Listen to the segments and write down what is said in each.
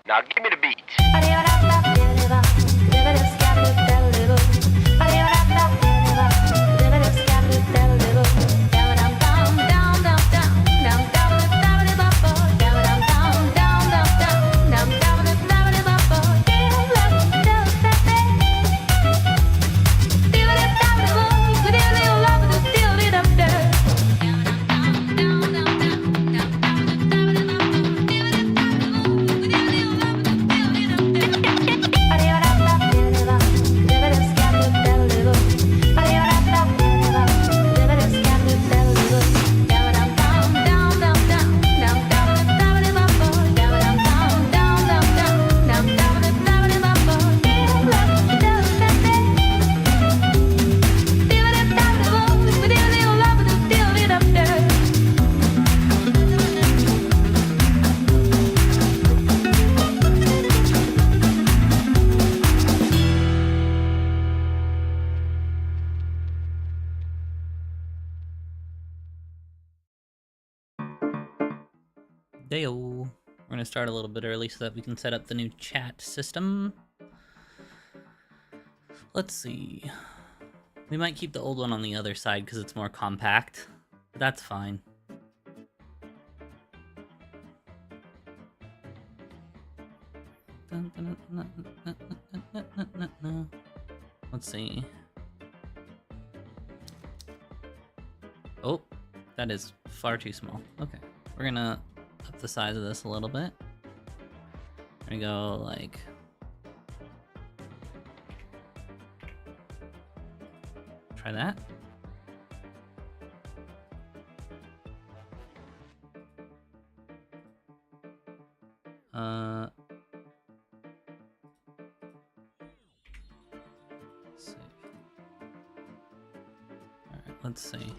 Now give me the beat. Dayo. We're gonna start a little bit early so that we can set up the new chat system. Let's see. We might keep the old one on the other side because it's more compact. But that's fine. Let's see. Oh, that is far too small. Okay, we're gonna up the size of this a little bit. We're gonna go like... Try that. Save. All right, let's see.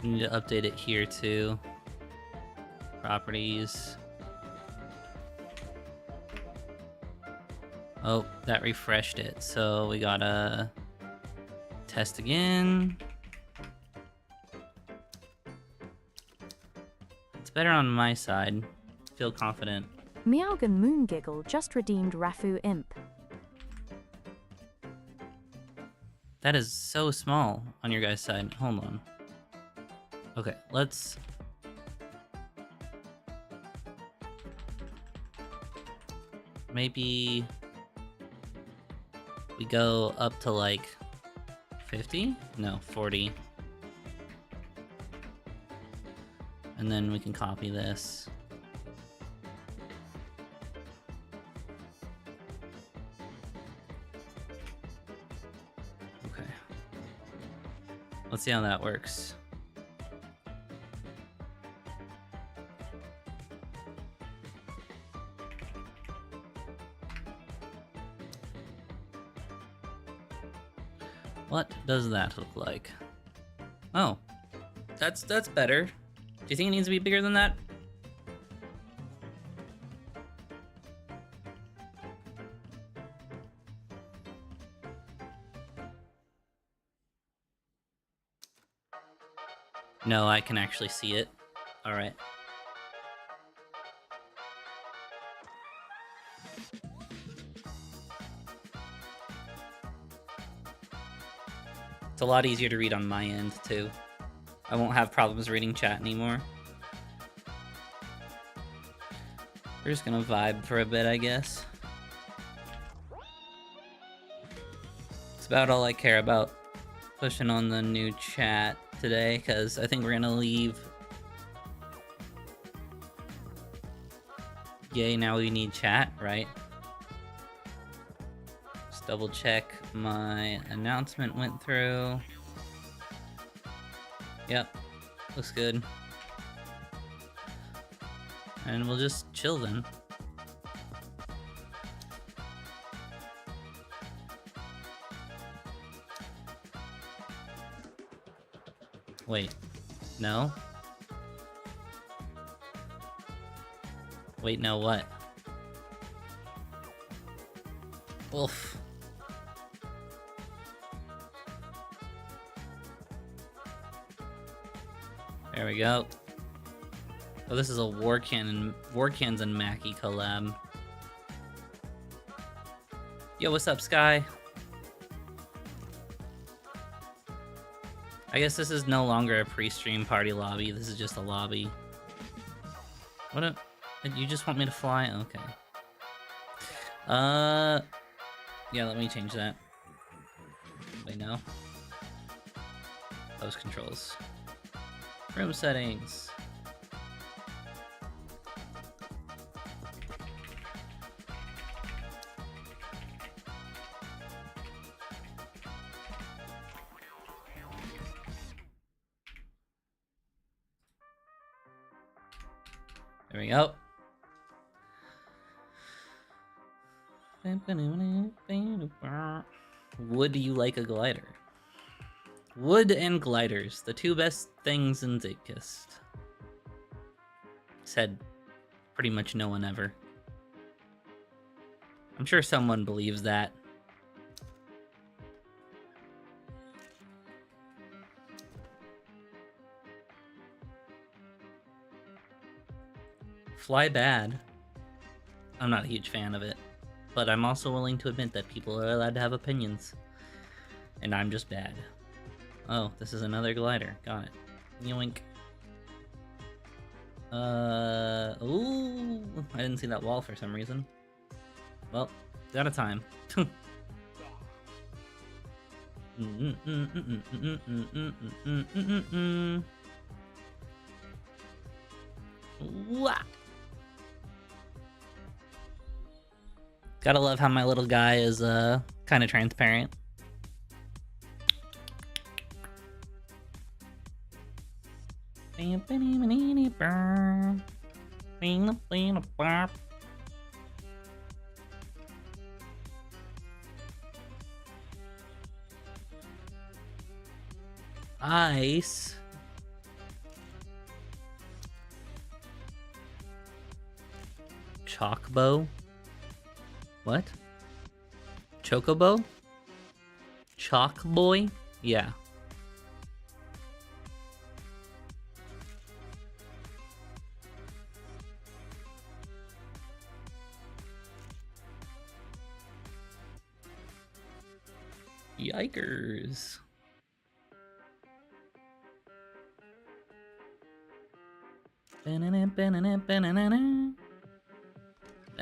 We need to update it here too. Properties. Oh, that refreshed it. So we gotta test again. It's better on my side. Feel confident. Meowgan Moongiggle just redeemed Rafu Imp. That is so small on your guys' side. Hold on. Okay, let's... Maybe... we go up to like 50? No, 40. And then we can copy this. Okay. Let's see how that works. What does that look like? Oh, that's better. Do you think it needs to be bigger than that? No, I can actually see it. All right. It's a lot easier to read on my end, too. I won't have problems reading chat anymore. We're just gonna vibe for a bit, I guess. It's about all I care about pushing on the new chat today, because I think we're gonna leave. Yay, now we need chat, right? Just double check my announcement went through. Yep, looks good. And we'll just chill then. Wait, no? Wait, no, what? Oof. There we go. Oh, this is a Warcans and Mackie collab. Yo, what's up, Sky? I guess this is no longer a pre-stream party lobby. This is just a lobby. What a... You just want me to fly? Okay. Yeah, let me change that. Wait, no. Those controls. Room settings. There we go. Would you like a glider? Wood and gliders, the two best things in Zigkist. Said pretty much no one ever. I'm sure someone believes that. Fly bad. I'm not a huge fan of it, but I'm also willing to admit that people are allowed to have opinions. And I'm just bad. Oh, this is another glider. Got it. Yoink. Ooh, I didn't see that wall for some reason. Well, it's out of time. Wah. Gotta love how my little guy is kind of transparent. Ice. Chalkbow. What? Chocobo? Chalk boy? Yeah. Yikers.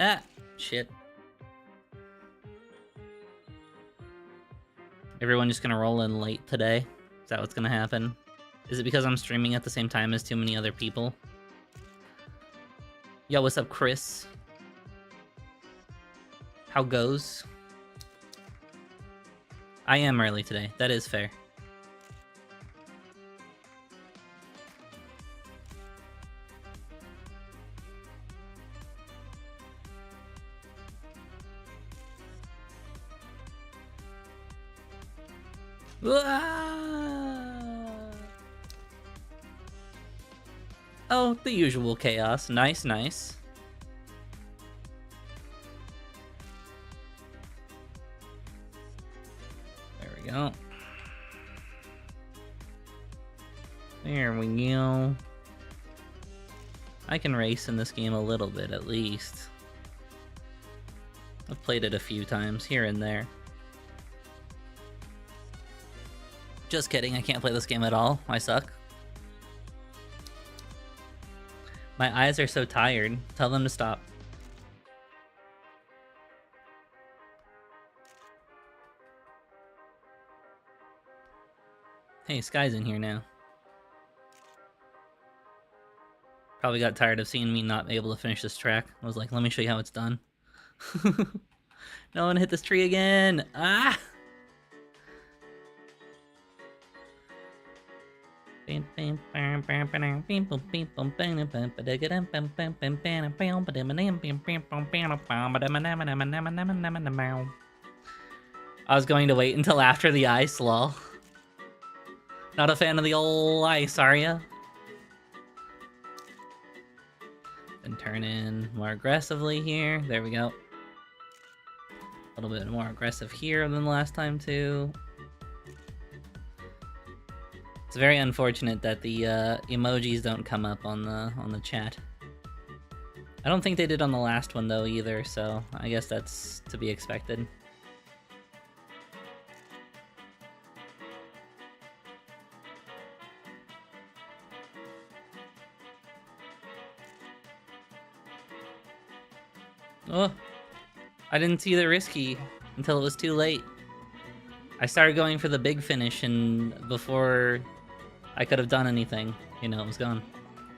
Ah, shit. Everyone just gonna roll in late today? Is that what's gonna happen? Is it because I'm streaming at the same time as too many other people? Yo, what's up, Chris? How goes? I am early today. That is fair. Oh, the usual chaos. Nice, nice. There we go. There we go. I can race in this game a little bit, at least. I've played it a few times, here and there. Just kidding, I can't play this game at all. I suck. My eyes are so tired. Tell them to stop. Hey, Sky's in here now. Probably got tired of seeing me not able to finish this track. I was like, let me show you how it's done. No one hit this tree again! Ah! I was going to wait until after the ice, lol. Not a fan of the old ice, are ya? And turn in more aggressively here. There we go. A little bit more aggressive here than the last time, too. It's very unfortunate that the emojis don't come up on the chat. I don't think they did on the last one, though, either, so I guess that's to be expected. Oh, I didn't see the risky until it was too late. I started going for the big finish, and before I could have done anything, you know, it was gone.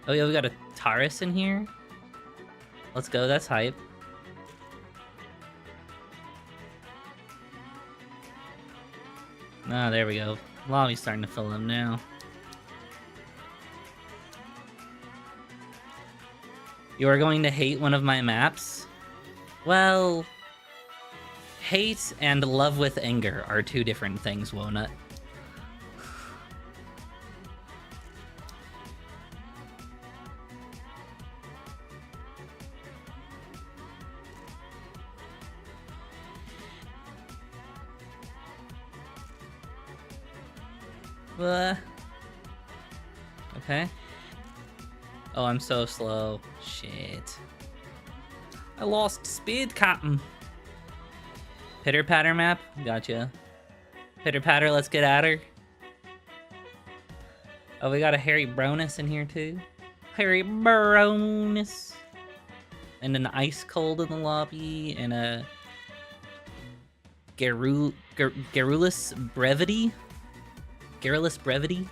Oh yeah, we got a Taurus in here. Let's go, that's hype. Ah, there we go. Lobby's starting to fill in now. You are going to hate one of my maps? Well, hate and love with anger are two different things, Wonut. Okay. Oh, I'm so slow. Shit. I lost speed, Captain. Pitter patter map? Gotcha. Pitter patter, let's get at her. Oh, we got a Harry Bronus in here too. Harry Bronus. And an ice cold in the lobby, and a Garrulous Brevity. Garrulous Brevity.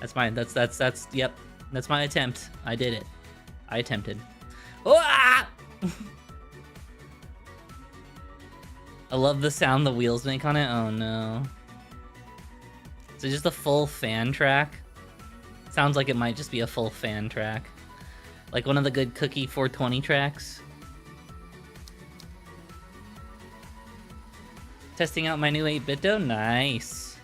That's mine. Yep. That's my attempt. I did it. I attempted. Oh, ah! I love the sound the wheels make on it. Oh no. Is it just a full fan track? Sounds like it might just be a full fan track. Like one of the good Cookie 420 tracks. Testing out my new 8-bit-o? Nice.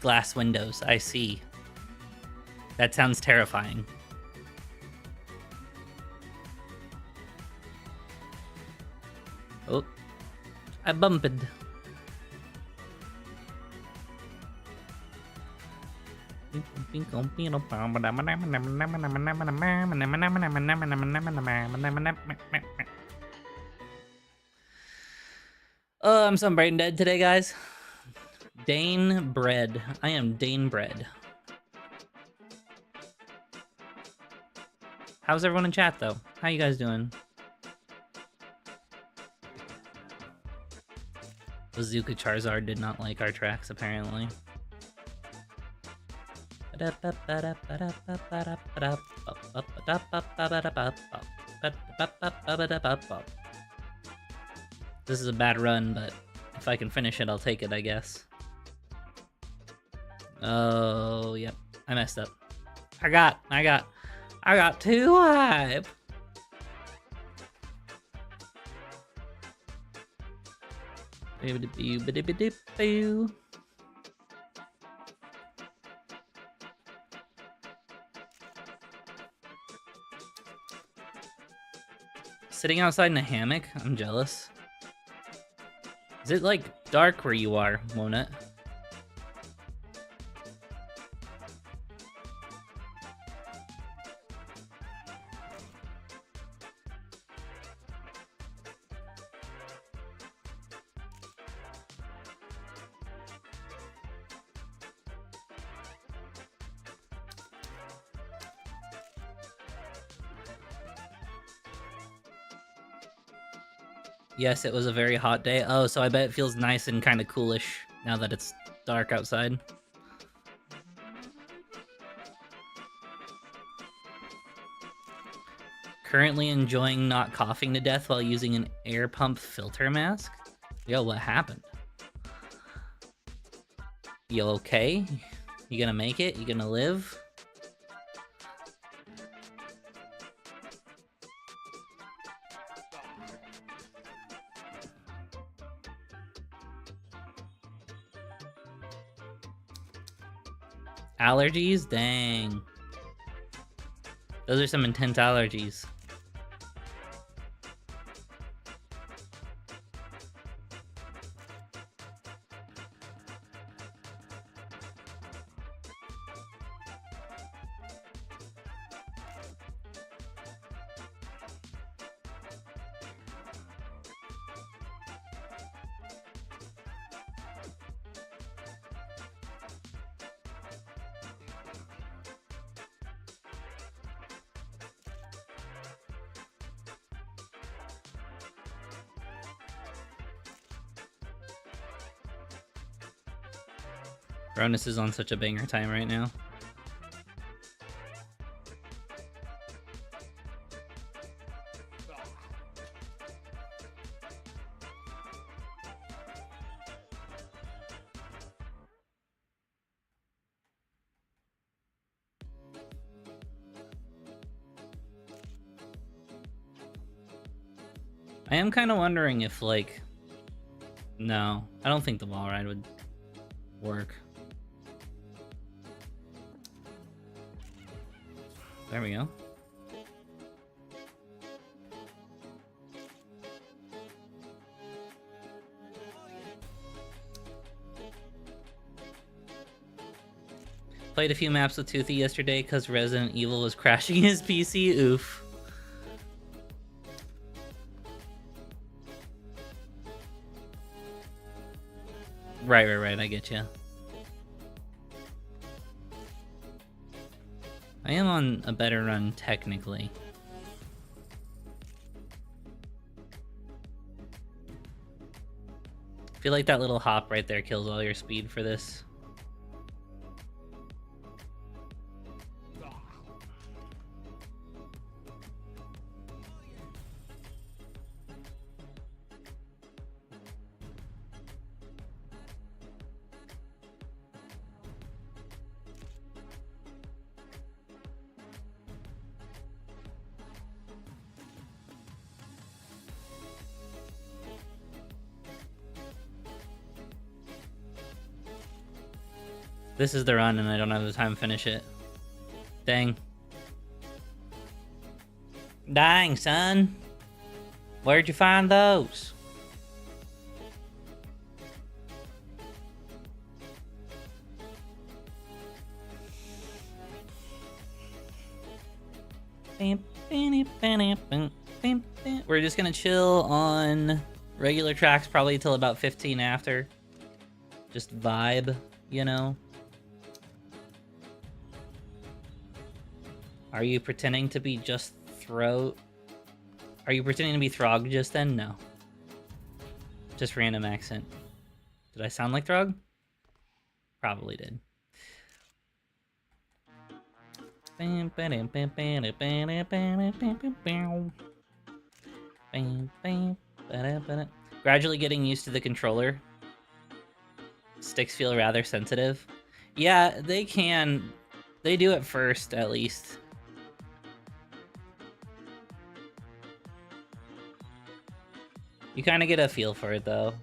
Glass windows, I see. That sounds terrifying. Oh, I bumped. Oh, I'm so brain dead today, guys. Dane bread. I am Dane bread. How's everyone in chat, though? How you guys doing? Bazooka Charizard did not like our tracks, apparently. This is a bad run, but if I can finish it, I'll take it, I guess. Oh, yep. I messed up. I got too hype. Sitting outside in a hammock? I'm jealous. Is it like dark where you are, won't it? Yes, it was a very hot day. Oh, so I bet it feels nice and kind of coolish now that it's dark outside. Currently enjoying not coughing to death while using an air pump filter mask? Yo, what happened? You okay? You gonna make it? You gonna live? Allergies? Dang. Those are some intense allergies. Ronus is on such a banger time right now. I am kind of wondering if, like... No, I don't think the wall ride would work. There we go. Played a few maps with Toothy yesterday because Resident Evil was crashing his PC. Oof. Right, I get you. I am on a better run, technically. I feel like that little hop right there kills all your speed for this. This is the run and I don't have the time to finish it. Dang. Dang, son. Where'd you find those? We're just gonna chill on regular tracks probably till about 15 after. Just vibe, you know? Are you pretending to be just Are you pretending to be Throg just then? No. Just random accent. Did I sound like Throg? Probably did. Gradually getting used to the controller. Sticks feel rather sensitive. Yeah, they can. They do at first, at least. You kind of get a feel for it, though.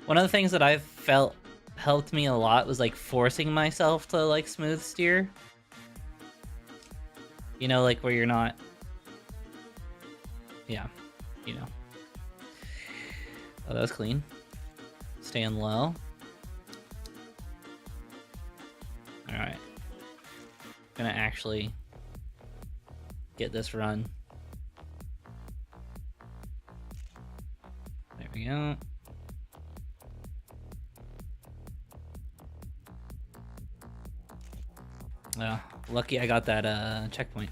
One of the things that I've felt helped me a lot was, like, forcing myself to, like, smooth steer. You know, like, where you're not... Yeah, you know. Oh, that was clean. Staying low. Alright. Gonna actually get this run. There we go. Oh, lucky I got that checkpoint.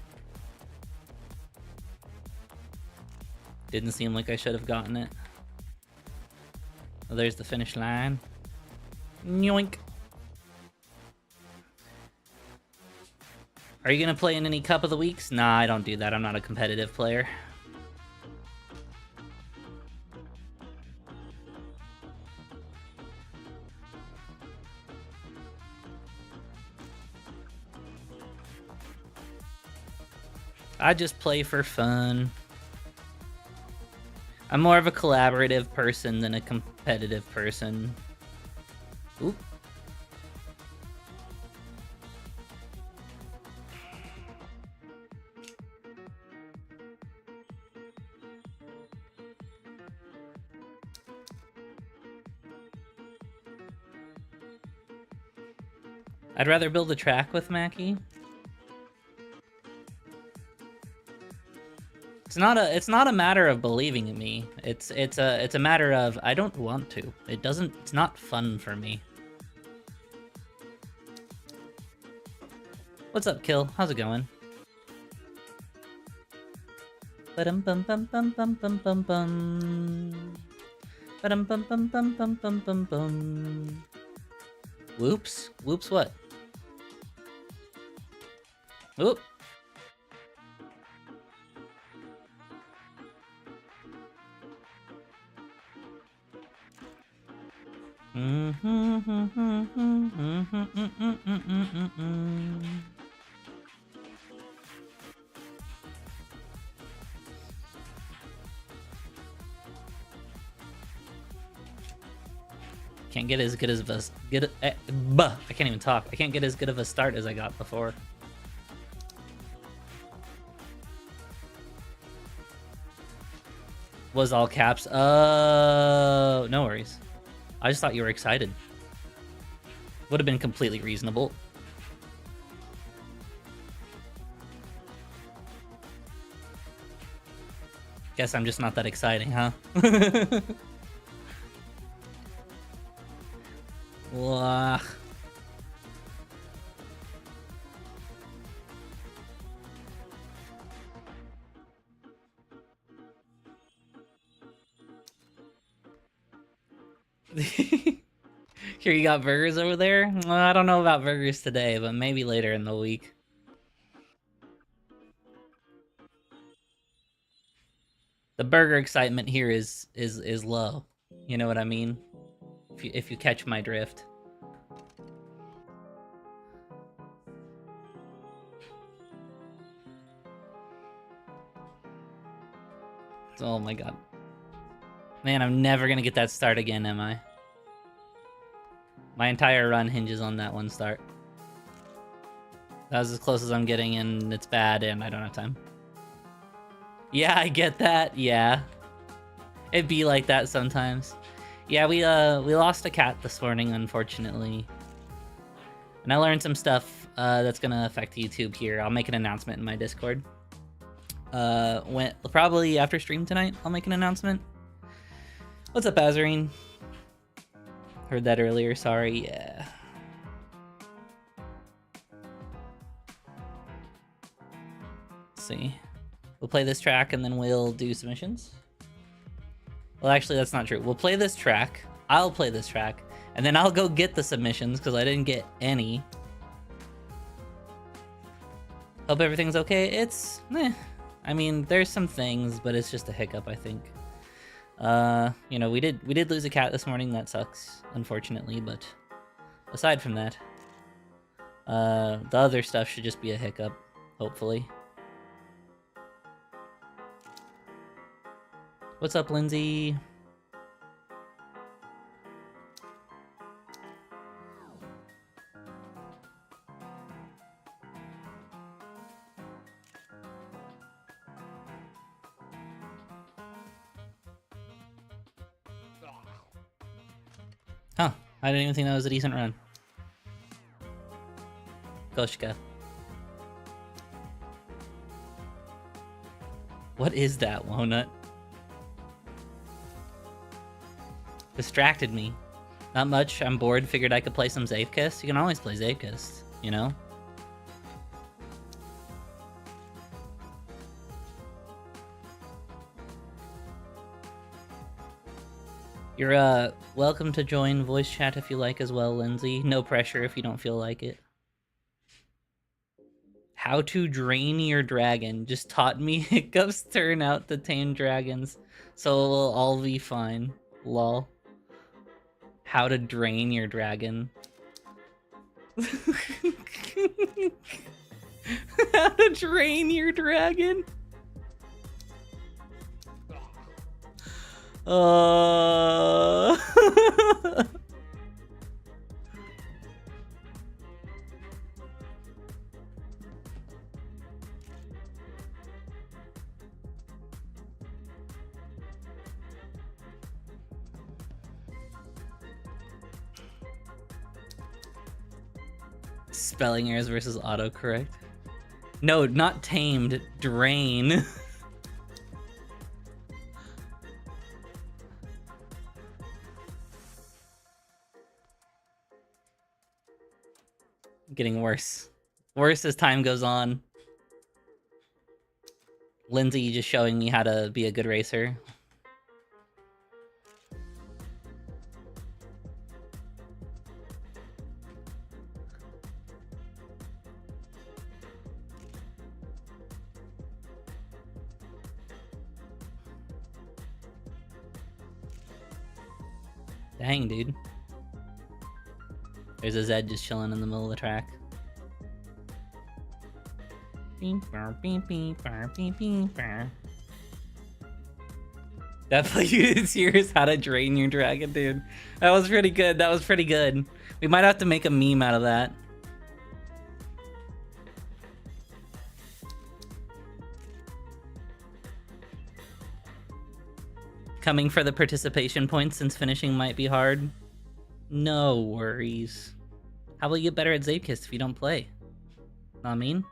Didn't seem like I should have gotten it. Oh, there's the finish line. Yoink. Are you gonna play in any Cup of the Weeks? Nah, I don't do that. I'm not a competitive player. I just play for fun. I'm more of a collaborative person than a competitive person. Oop. I'd rather build a track with Mackie. It's not a matter of believing in me. It's a matter of I don't want to. It's not fun for me. What's up, Kill? How's it going? Ba-dum bum bum bum bum bum bum bum. Ba-dum bum bum bum bum bum bum bum. Whoops. Whoops what? Whoop. Can't get as good as I can't even talk. I can't get as good of a start as I got before. Was all caps. Oh, no worries. I just thought you were excited. Would have been completely reasonable. Guess I'm just not that exciting, huh? Wah. Here you got burgers over there? Well, I don't know about burgers today, but maybe later in the week. The burger excitement here is low. You know what I mean? If you catch my drift. Oh my god. Man, I'm never gonna get that start again, am I? My entire run hinges on that one start. That was as close as I'm getting, and it's bad, and I don't have time. Yeah, I get that. Yeah. It'd be like that sometimes. Yeah, we lost a cat this morning, unfortunately. And I learned some stuff that's gonna affect YouTube here. I'll make an announcement in my Discord. Probably after stream tonight, I'll make an announcement. What's up, Azarine? Heard that earlier, sorry, yeah. Let's see. We'll play this track and then we'll do submissions. Well, actually, that's not true. We'll play this track, I'll play this track, and then I'll go get the submissions because I didn't get any. Hope everything's okay. It's, I mean, there's some things, but it's just a hiccup, I think. You know, we did lose a cat this morning. That sucks, unfortunately, but aside from that, the other stuff should just be a hiccup, hopefully. What's up, Lindsay? Huh, I didn't even think that was a decent run. Koshka. What is that, Walnut? Distracted me. Not much, I'm bored, figured I could play some Zafekist. You can always play Zafekist, you know? You're welcome to join voice chat if you like as well, Lindsay. No pressure if you don't feel like it. How to drain your dragon just taught me hiccups turn out to tame dragons, so we'll all be fine. Lol. How to drain your dragon. How to drain your dragon? Spelling errors versus autocorrect. No, not tamed. Drain. Getting worse. Worse as time goes on. Lindsay just showing me how to be a good racer. Dang, dude. There's a Zed just chilling in the middle of the track. Definitely serious how to drain your dragon, dude. That was pretty good. That was pretty good. We might have to make a meme out of that. Coming for the participation points since finishing might be hard. No worries. How will you get better at Zapekist if you don't play? Know what I mean?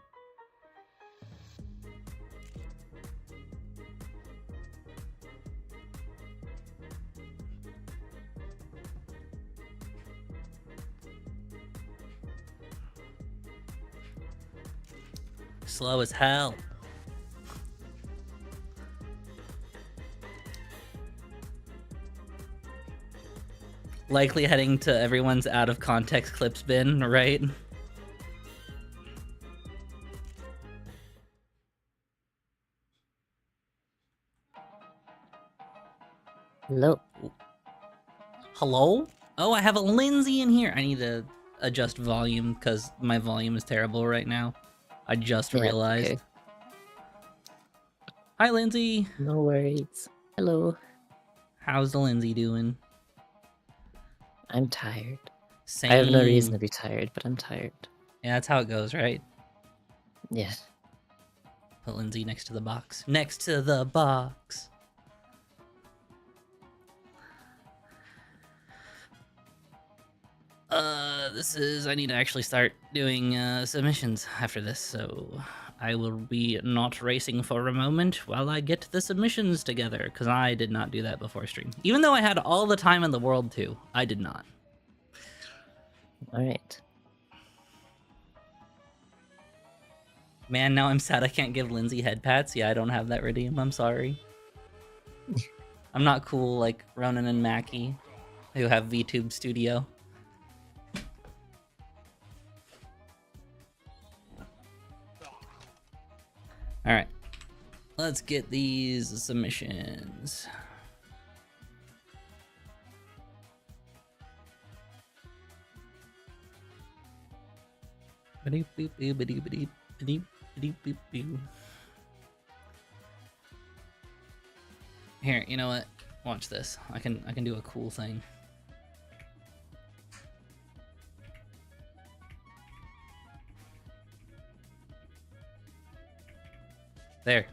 Slow as hell. Likely heading to everyone's out of context clips bin, right? Hello. Hello? Oh, I have a Lindsay in here. I need to adjust volume because my volume is terrible right now. I just realized. Okay. Hi, Lindsay. No worries. Hello. How's the Lindsay doing? I'm tired. Same. I have no reason to be tired, but I'm tired. Yeah, that's how it goes, right? Yeah. Put Lindsay next to the box. Next to the box. I need to actually start doing submissions after this, so I will be not racing for a moment while I get the submissions together, because I did not do that before stream. Even though I had all the time in the world to, I did not. Alright. Man, now I'm sad I can't give Lindsay head pats. Yeah, I don't have that redeem. I'm sorry. I'm not cool like Ronan and Mackie, who have VTube Studio. Alright. Let's get these submissions. Here, you know what? Watch this. I can do a cool thing. There.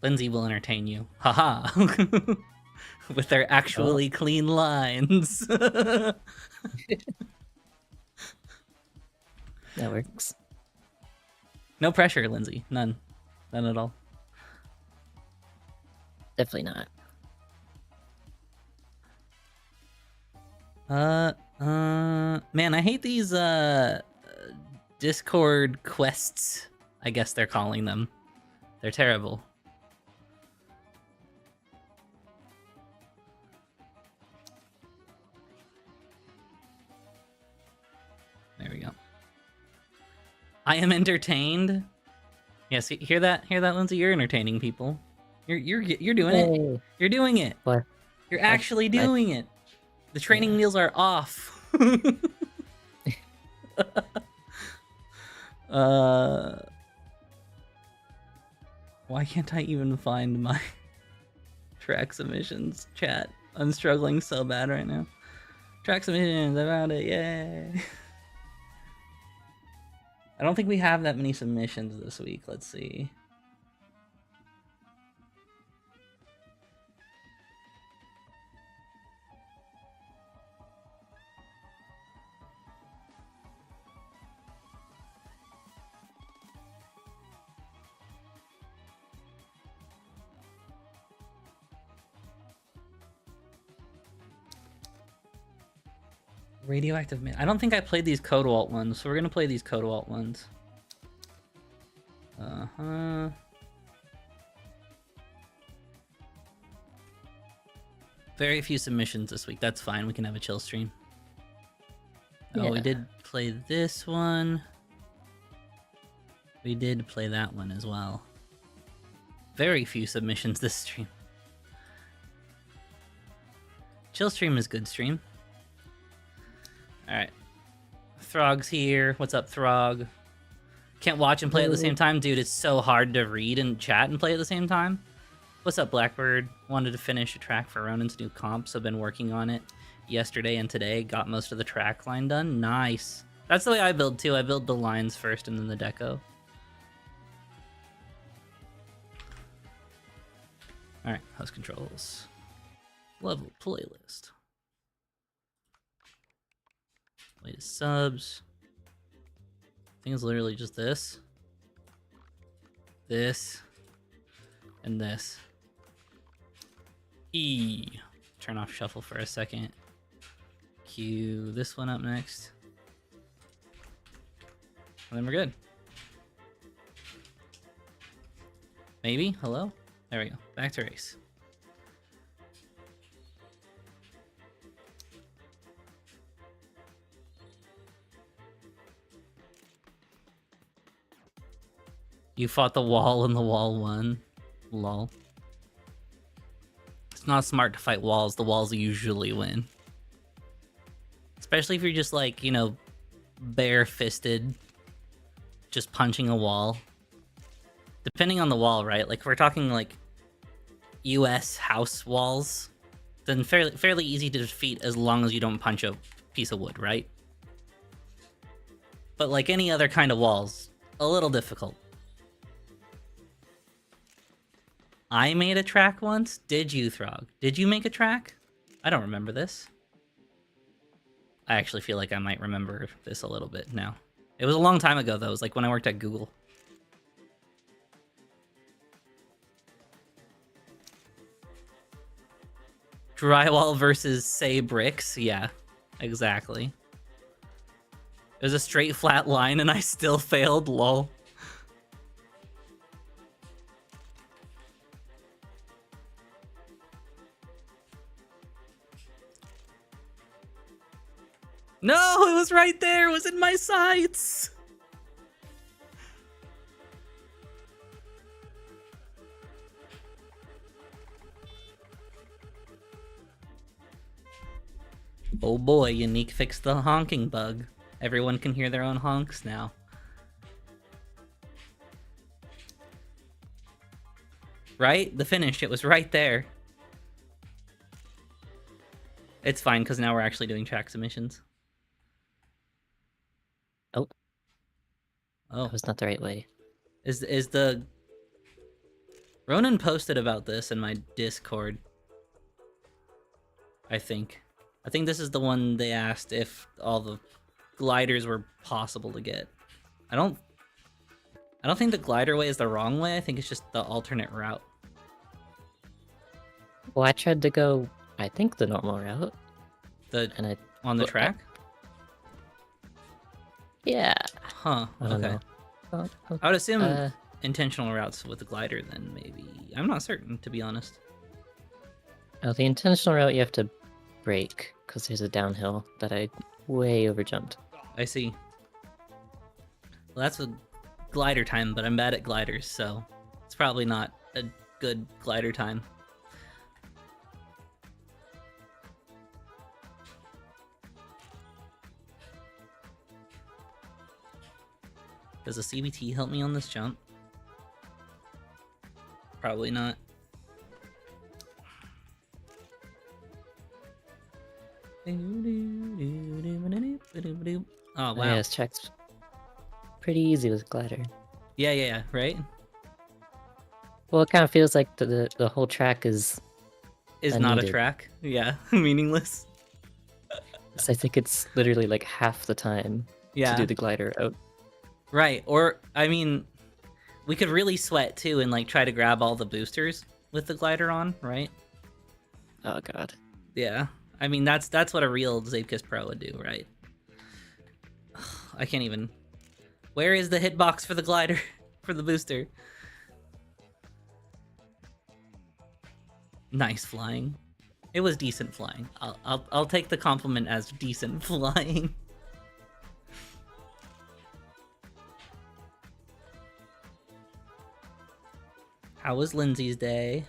Lindsay will entertain you. Haha. With their actually clean lines. That works. No pressure, Lindsay. None. None at all. Definitely not. Man, I hate these, Discord quests, I guess they're calling them. They're terrible. I am entertained. Yes, hear that, Lindsay? You're entertaining people. You're doing it. Yay. You're doing it. What? You're actually doing it. The training wheels are off. Why can't I even find my track submissions chat? I'm struggling so bad right now. Track submissions, I found it, yay! I don't think we have that many submissions this week, let's see. Radioactive Man. I don't think I played these Code Walt ones, so we're gonna play these Code Walt ones. Very few submissions this week. That's fine. We can have a chill stream. Oh, we Yeah. did play this one. We did play that one as well. Very few submissions this stream. Chill stream is good stream. Alright. Throg's here. What's up, Throg? Can't watch and play at the same time? Dude, it's so hard to read and chat and play at the same time. What's up, Blackbird? Wanted to finish a track for Ronan's new comp, so been working on it yesterday and today. Got most of the track line done. Nice. That's the way I build too. I build the lines first and then the deco. Alright, host controls. Level playlist. Latest subs. I think it's literally just this, and this. Turn off shuffle for a second. Cue this one up next. And then we're good. Maybe? Hello? There we go. Back to race. You fought the wall and the wall won. Lol. It's not smart to fight walls. The walls usually win. Especially if you're just like, you know, bare-fisted. Just punching a wall. Depending on the wall, right? Like, if we're talking like US house walls, then fairly easy to defeat as long as you don't punch a piece of wood, right? But like any other kind of walls, a little difficult. I made a track once? Did you, Throg? Did you make a track? I don't remember this. I actually feel like I might remember this a little bit now. It was a long time ago, though. It was like when I worked at Google. Drywall versus, say, bricks. Yeah, exactly. It was a straight, flat line, and I still failed, lol. No, it was right there. It was in my sights. Oh boy, Unique fixed the honking bug. Everyone can hear their own honks now. Right? The finish, it was right there. It's fine, because now we're actually doing track submissions. Oh. Oh. That was not the right way. Is the... Ronan posted about this in my Discord. I think this is the one they asked if all the gliders were possible to get. I don't think the glider way is the wrong way. I think it's just the alternate route. Well, I tried to go, I think, the normal route. On the well, track? Yeah. Huh. I don't Okay. know. I would assume intentional routes with the glider then, maybe. I'm not certain, to be honest. Oh, the intentional route you have to brake, because there's a downhill that I way overjumped. I see. Well, that's a glider time, but I'm bad at gliders, so it's probably not a good glider time. Does the CBT help me on this jump? Probably not. Oh, wow. Yeah, this track's pretty easy with glider. Yeah, right? Well, it kind of feels like the whole track is Is not a unneeded. track. Yeah, meaningless. I think it's literally like half the time Yeah. to do the glider out. Right, or, I mean, we could really sweat, too, and, like, try to grab all the boosters with the glider on, right? Oh god. Yeah. I mean, that's what a real Zapekiss Pro would do, right? I can't even... Where is the hitbox for the glider? For the booster? Nice flying. It was decent flying. I'll take the compliment as decent flying. How was Lindsay's day?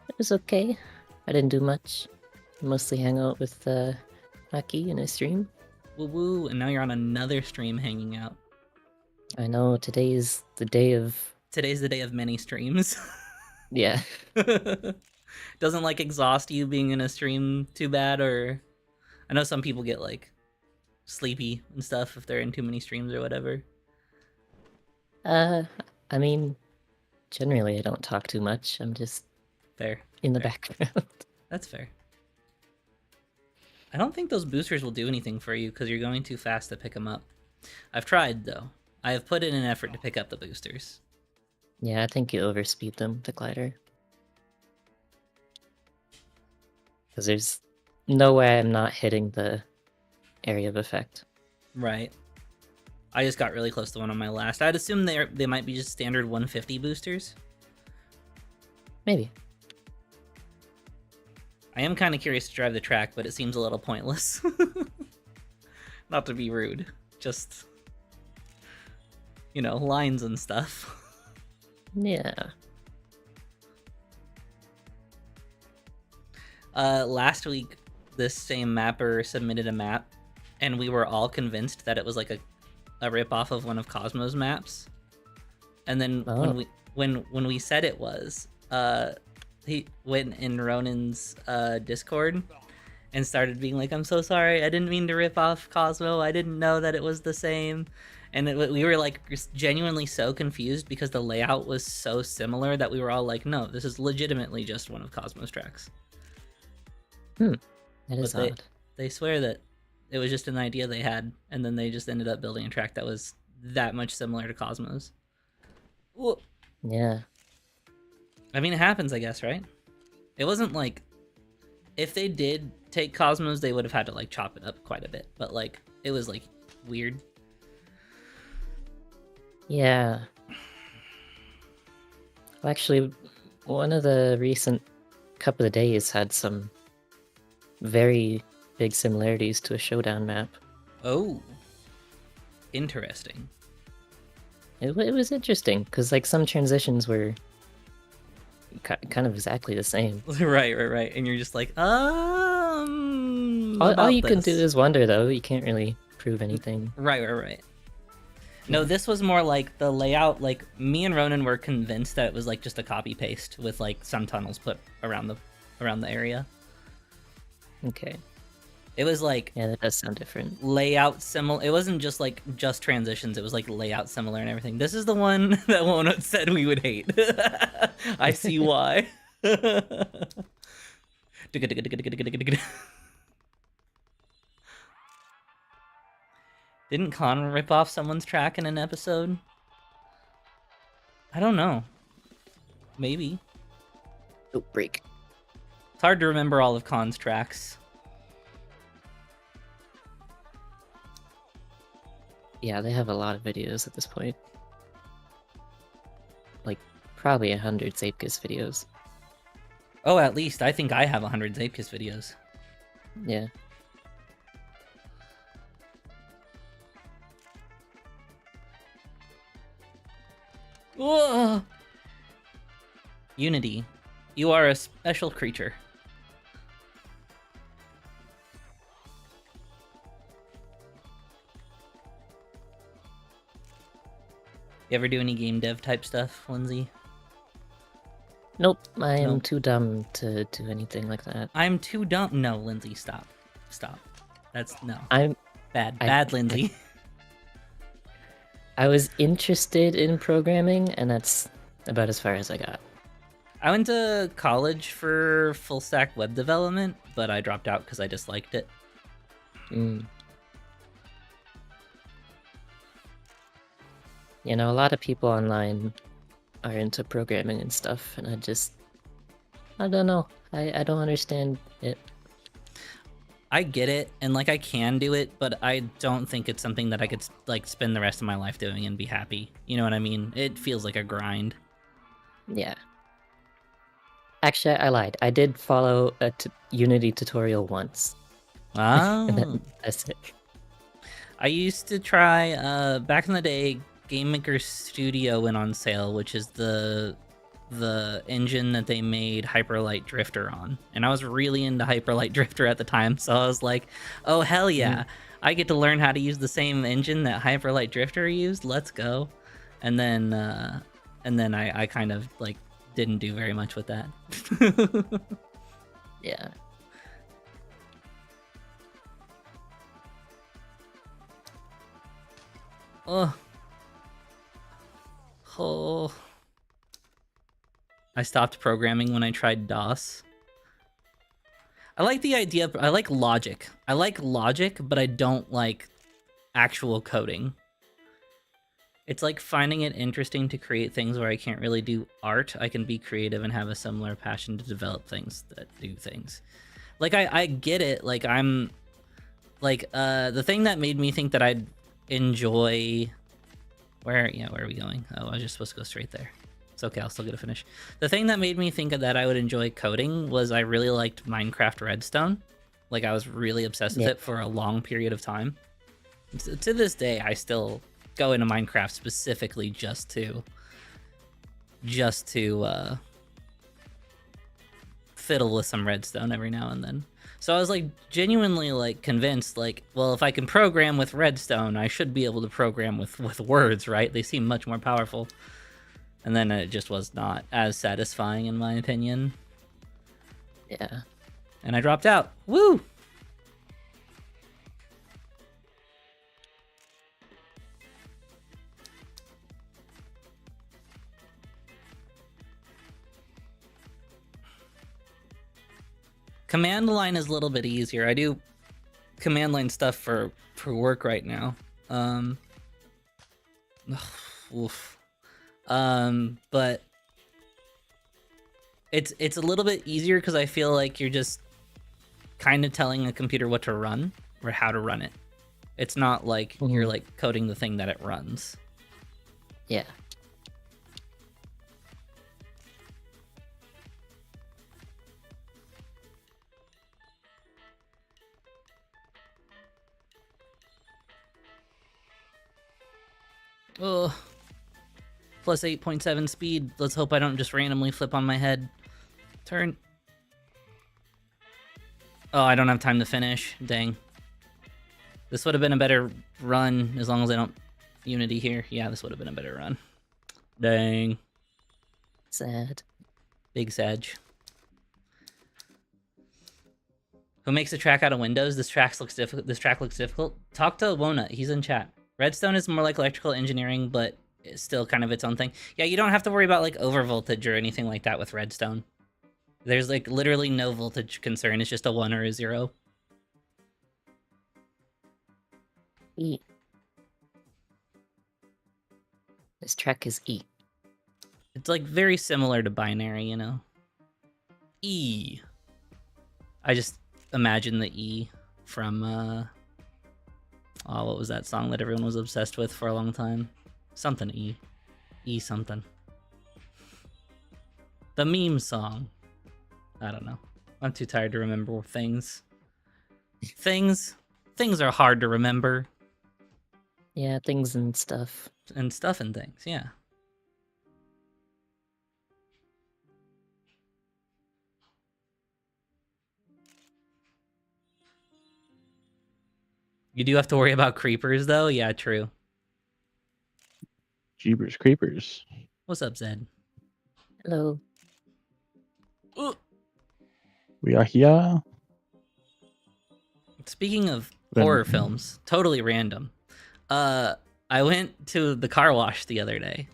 It was okay. I didn't do much. Mostly hang out with Aki in a stream. Woo woo, and now you're on another stream hanging out. I know today's the day of Today's the day of many streams. yeah. Doesn't like exhaust you being in a stream too bad, or I know some people get like sleepy and stuff if they're in too many streams or whatever. I mean, generally I don't talk too much. I'm just Fair. in the Fair. background. That's fair. I don't think those boosters will do anything for you because you're going too fast to pick them up. I've tried though. I have put in an effort to pick up the boosters. Yeah, I think you overspeed them, the glider. Because there's no way I'm not hitting the area of effect. Right. I just got really close to one on my last. I'd assume they might be just standard 150 boosters. Maybe. I am kind of curious to drive the track, but it seems a little pointless. Not to be rude, just, you know, lines and stuff. Yeah. Last week, this same mapper submitted a map, and we were all convinced that it was like a rip-off of one of Cosmo's maps. And then Oh. when we said it was, he went in Ronan's Discord and started being like, "I'm so sorry, I didn't mean to rip off Cosmo. I didn't know that it was the same." And we were like just genuinely so confused because the layout was so similar that we were all like, "No, this is legitimately just one of Cosmo's tracks." That is But odd. They swear that it was just an idea they had, and then they just ended up building a track that was that much similar to Cosmo's. Well, Yeah. I mean, it happens, I guess, right? It wasn't like... If they did take Cosmos, they would have had to, like, chop it up quite a bit. But, like, it was, like, weird. Yeah. Well, actually, one of the recent couple of days had some very big similarities to a showdown map. Oh. Interesting. It was interesting because like some transitions were kind of exactly the same. Right. And you're just like, All about you can do this. is wonder, though. You can't really prove anything. Right. No, this was more like the layout, like, me and Ronan were convinced that it was, like, just a copy-paste with, like, some tunnels put around the area. Okay. It was, like, Yeah, that does sound different. layout similar. It wasn't just, like, just transitions. It was, like, layout similar and everything. This is the one that Wonut said we would hate. I see why. Didn't Con rip off someone's track in an episode? I don't know. Maybe. Oh, break. It's hard to remember all of Con's tracks. Yeah, they have a lot of videos at this point. Like, probably 100 Zapekiss videos. Oh, at least. I think I have 100 Zapekiss videos. Yeah. Whoa! Unity, you are a special creature. You ever do any game dev type stuff, Lindsay? Nope, I am Nope. too dumb to do anything like that. I'm too dumb. No, Lindsay, stop. Stop. That's no. I'm Bad. I- Bad, Lindsay. I was interested in programming, and that's about as far as I got. I went to college for full stack web development, but I dropped out because I disliked it. Mm. You know, a lot of people online are into programming and stuff, and I don't know. I don't understand it. I get it, and like I can do it, but I don't think it's something that I could like spend the rest of my life doing and be happy. You know what I mean? It feels like a grind. Yeah. Actually, I lied. I did follow a Unity tutorial once. And Oh. that's it. I used to try back in the day. Game Maker Studio went on sale, which is the engine that they made Hyperlight Drifter on, and I was really into Hyperlight Drifter at the time, so I was like, oh hell yeah, I get to learn how to use the same engine that Hyperlight Drifter used. Let's go. And then I kind of like didn't do very much with that. Yeah. Oh, I stopped programming when I tried DOS. I like the idea. I like logic. I like logic, but I don't like actual coding. It's like finding it interesting to create things where I can't really do art. I can be creative and have a similar passion to develop things that do things. Like I get it. Like I'm like the thing that made me think that I'd enjoy where are we going? Oh, I was just supposed to go straight there. It's okay, I'll still get a finish. The thing that made me think that I would enjoy coding was I really liked Minecraft Redstone. Like I was really obsessed with it for a long period of time. To this day, I still go into Minecraft specifically just to fiddle with some redstone every now and then. So I was like genuinely like convinced, like, well, if I can program with redstone, I should be able to program with words, right? They seem much more powerful. And then it just was not as satisfying in my opinion. Yeah. And I dropped out. Woo! Command line is a little bit easier. I do command line stuff for work right now. Oof. But it's a little bit easier because I feel like you're just kind of telling a computer what to run or how to run it. It's not like you're like coding the thing that it runs. Yeah. Ugh. Plus 8.7 speed. Let's hope I don't just randomly flip on my head. Turn. Oh, I don't have time to finish. Dang. This would have been a better run as long as I don't Unity here. Yeah, this would have been a better run. Dang. Sad. Big Sag. Who makes a track out of Windows? This track looks difficult. Talk to Wona. He's in chat. Redstone is more like electrical engineering, but it's still kind of its own thing. Yeah, you don't have to worry about like overvoltage or anything like that with Redstone. There's like literally no voltage concern. It's just a 1 or a 0. E. This track is E. It's like very similar to binary, you know? E. I just imagine the E from, oh, what was that song that everyone was obsessed with for a long time? Something E. E something. The meme song. I don't know. I'm too tired to remember things. Things are hard to remember. Yeah, things and stuff. And stuff and things, yeah. You do have to worry about creepers, though. Yeah, true. Jeepers creepers. What's up, Zed? Hello. Ooh. We are here. Speaking of Then- horror films, totally random. I went to the car wash the other day,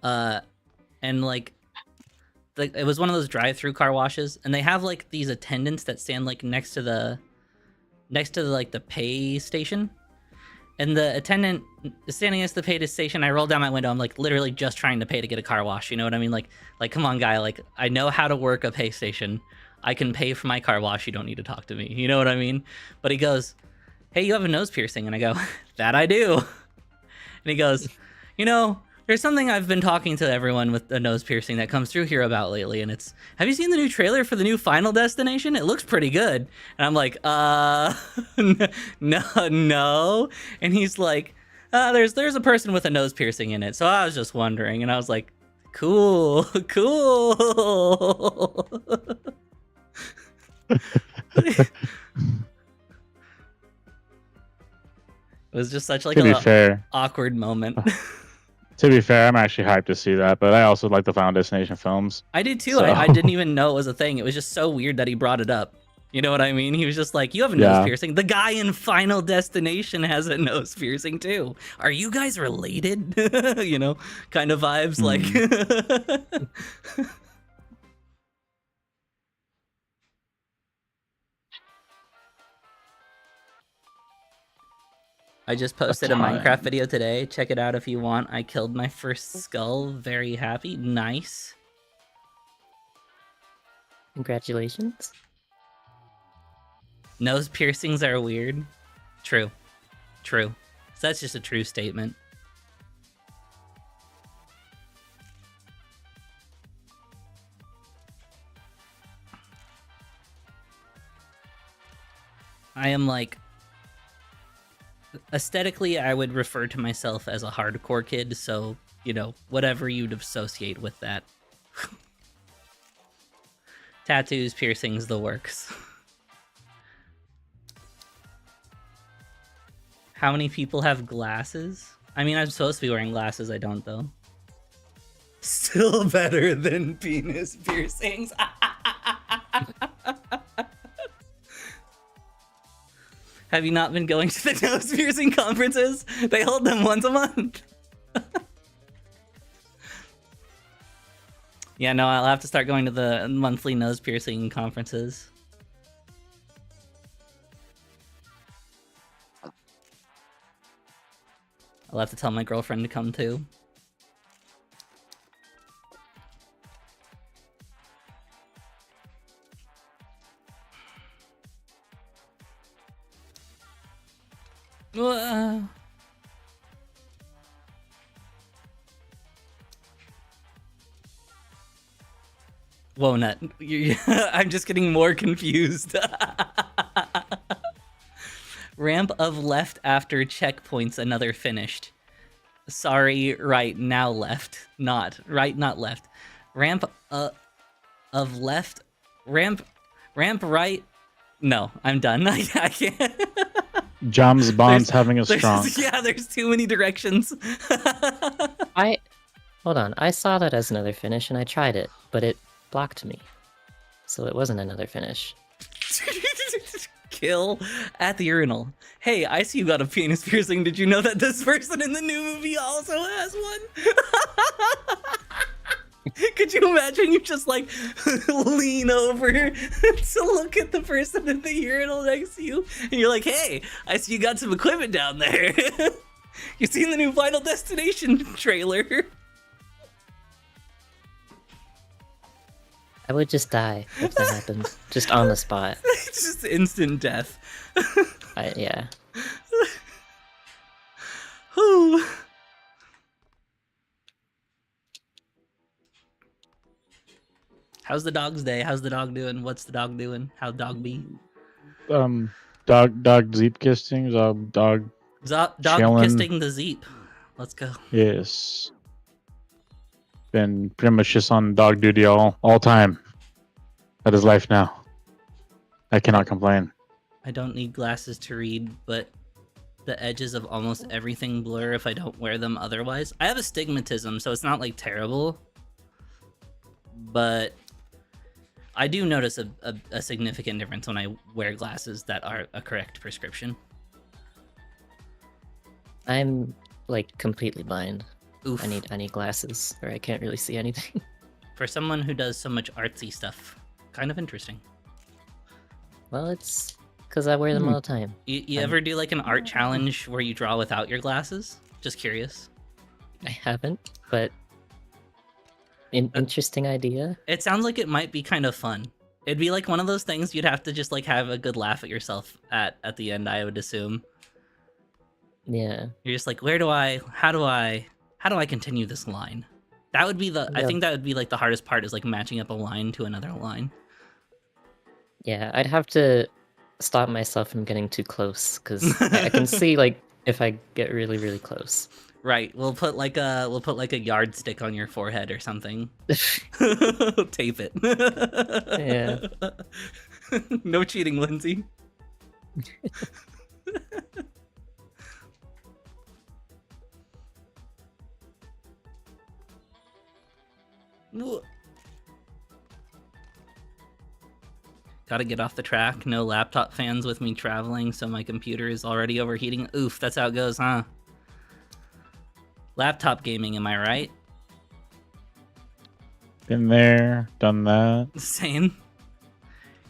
and like, it was one of those drive-through car washes, and they have like these attendants that stand like next to the like the pay station, and the attendant is standing next to the pay station. I roll down my window. I'm like literally just trying to pay to get a car wash. You know what I mean? Like come on, guy. Like I know how to work a pay station. I can pay for my car wash. You don't need to talk to me. You know what I mean? But he goes, "Hey, you have a nose piercing," and I go, "That I do." And he goes, "You know, there's something I've been talking to everyone with a nose piercing that comes through here about lately, and it's, have you seen the new trailer for the new Final Destination? It looks pretty good." And I'm like, no. And he's like, there's a person with a nose piercing in it, so I was just wondering. And I was like, cool. It was just such like To be a fair, awkward moment. I'm actually hyped to see that, but I also like the Final Destination films. I did too. So- I didn't even know it was a thing. It was just so weird that he brought it up. You know what I mean? He was just like, "You have a nose Yeah. piercing. The guy in Final Destination has a nose piercing too. Are you guys related?" You know, kind of vibes like. I just posted a time. Minecraft video today. Check it out if you want. I killed my first skull. Very happy. Nice. Congratulations. Nose piercings are weird. True. So that's just a true statement. I am like, aesthetically, I would refer to myself as a hardcore kid, so, you know, whatever you'd associate with that. Tattoos, piercings, the works. How many people have glasses? I mean, I'm supposed to be wearing glasses, I don't though. Still better than penis piercings. Have you not been going to the nose piercing conferences? They hold them once a month. Yeah, no, I'll have to start going to the monthly nose piercing conferences. I'll have to tell my girlfriend to come too. Whoa, nut. I'm just getting more confused. Ramp of left after checkpoints, another finished. Sorry, right, now left. Not, right, not left. Ramp of left. Ramp right. No, I'm done. I can't. Jams Bond's having a strong. Yeah, there's too many directions. Hold on. I saw that as another finish and I tried it, but it blocked me. So it wasn't another finish. Kill at the urinal. Hey, I see you got a penis piercing. Did you know that this person in the new movie also has one? Could you imagine you just like lean over to look at the person in the urinal next to you, and you're like, "Hey, I see you got some equipment down there. You seen the new Final Destination trailer?" I would just die if that happened. Just on the spot. It's just instant death. Yeah. Whew. How's the dog's day? How's the dog doing? What's the dog doing? How'd dog be? Dog Zeep kissing. Dog. Dog Chillin'. kissing the Zeep. Let's go. Yes. Been pretty much just on dog duty all time. That is life now. I cannot complain. I don't need glasses to read, but the edges of almost everything blur if I don't wear them otherwise. I have astigmatism, so it's not like terrible, but I do notice a significant difference when I wear glasses that are a correct prescription. I'm like completely blind. Oof. I need glasses, or I can't really see anything. For someone who does so much artsy stuff, kind of interesting. Well, it's because I wear them all the time. You ever do like an art challenge where you draw without your glasses? Just curious. I haven't, but interesting idea. It sounds like it might be kind of fun. It'd be like one of those things you'd have to just like have a good laugh at yourself at the end, I would assume. Yeah. You're just like, how do I continue this line? That would be I think that would be like the hardest part, is like matching up a line to another line. Yeah, I'd have to stop myself from getting too close, because I can see like if I get really, really close. Right. We'll put like a yardstick on your forehead or something. Tape it. Yeah. No cheating, Lindsay. Gotta get off the track. No laptop fans with me traveling, so my computer is already overheating. Oof, that's how it goes, huh? Laptop gaming, am I right? Been there, done that. Same.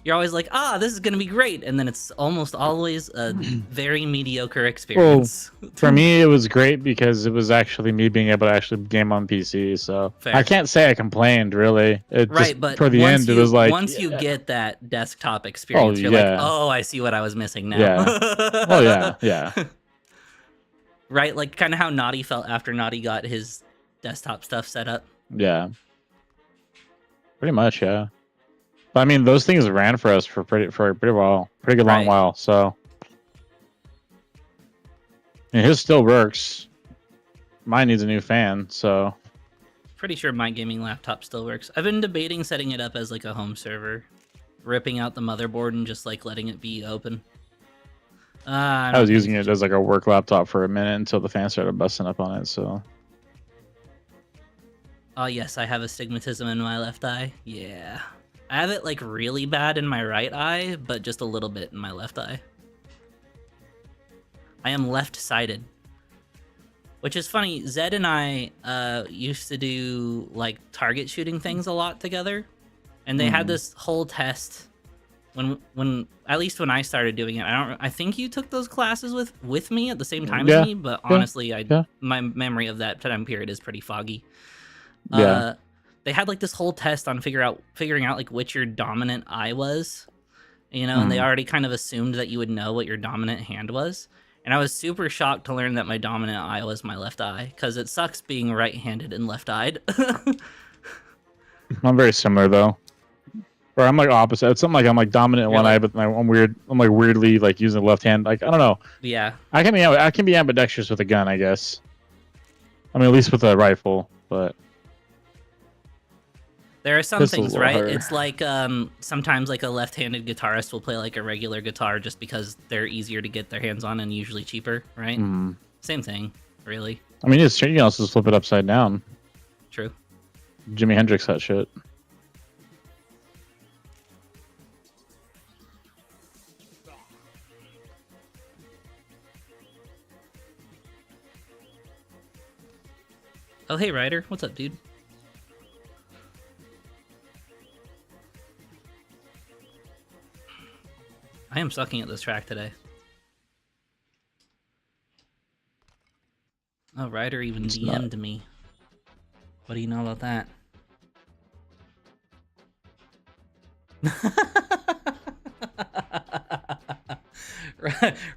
You're always like, this is gonna be great, and then it's almost always a very mediocre experience. For me, it was great because it was actually me being able to actually game on PC. So Fair. I can't say I complained really. It Right, just, but for the once end, it was like once you get that desktop experience, you're yeah. like, oh, I see what I was missing now. Yeah. Oh yeah, yeah. Right, like kind of how Naughty felt after Naughty got his desktop stuff set up. Yeah. Pretty much, yeah. But I mean, those things ran for us for a pretty while, pretty good long Right. while. So, and his still works. Mine needs a new fan, so Pretty sure my gaming laptop still works. I've been debating setting it up as like a home server, ripping out the motherboard and just like letting it be open. I was using it as like a work laptop for a minute until the fan started busting up on it. So, Oh yes, I have astigmatism in my left eye. Yeah. I have it like really bad in my right eye, but just a little bit in my left eye. I am left-sided. Which is funny, Zed and I used to do like target shooting things a lot together. And they had this whole test when at least when I started doing it. I think you took those classes with me at the same time as me, but honestly, my memory of that time period is pretty foggy. yeah. They had like this whole test on figuring out like which your dominant eye was, you know, and they already kind of assumed that you would know what your dominant hand was. And I was super shocked to learn that my dominant eye was my left eye, because it sucks being right-handed and left-eyed. I'm very similar though. Or I'm like opposite. It's something like I'm like dominant in You're one like- eye, but I'm like weirdly like using the left hand. Like I don't know. Yeah. I can be ambidextrous with a gun, I guess. I mean, at least with a rifle, but There are some Pistol's things, a little right? harder. It's like sometimes like a left-handed guitarist will play like a regular guitar just because they're easier to get their hands on and usually cheaper, right? Same thing, really. I mean, you can also just flip it upside down. True. Jimi Hendrix that shit. Oh, hey, Ryder. What's up, dude? I am sucking at this track today. Oh, Ryder even It's DM'd me. What do you know about that?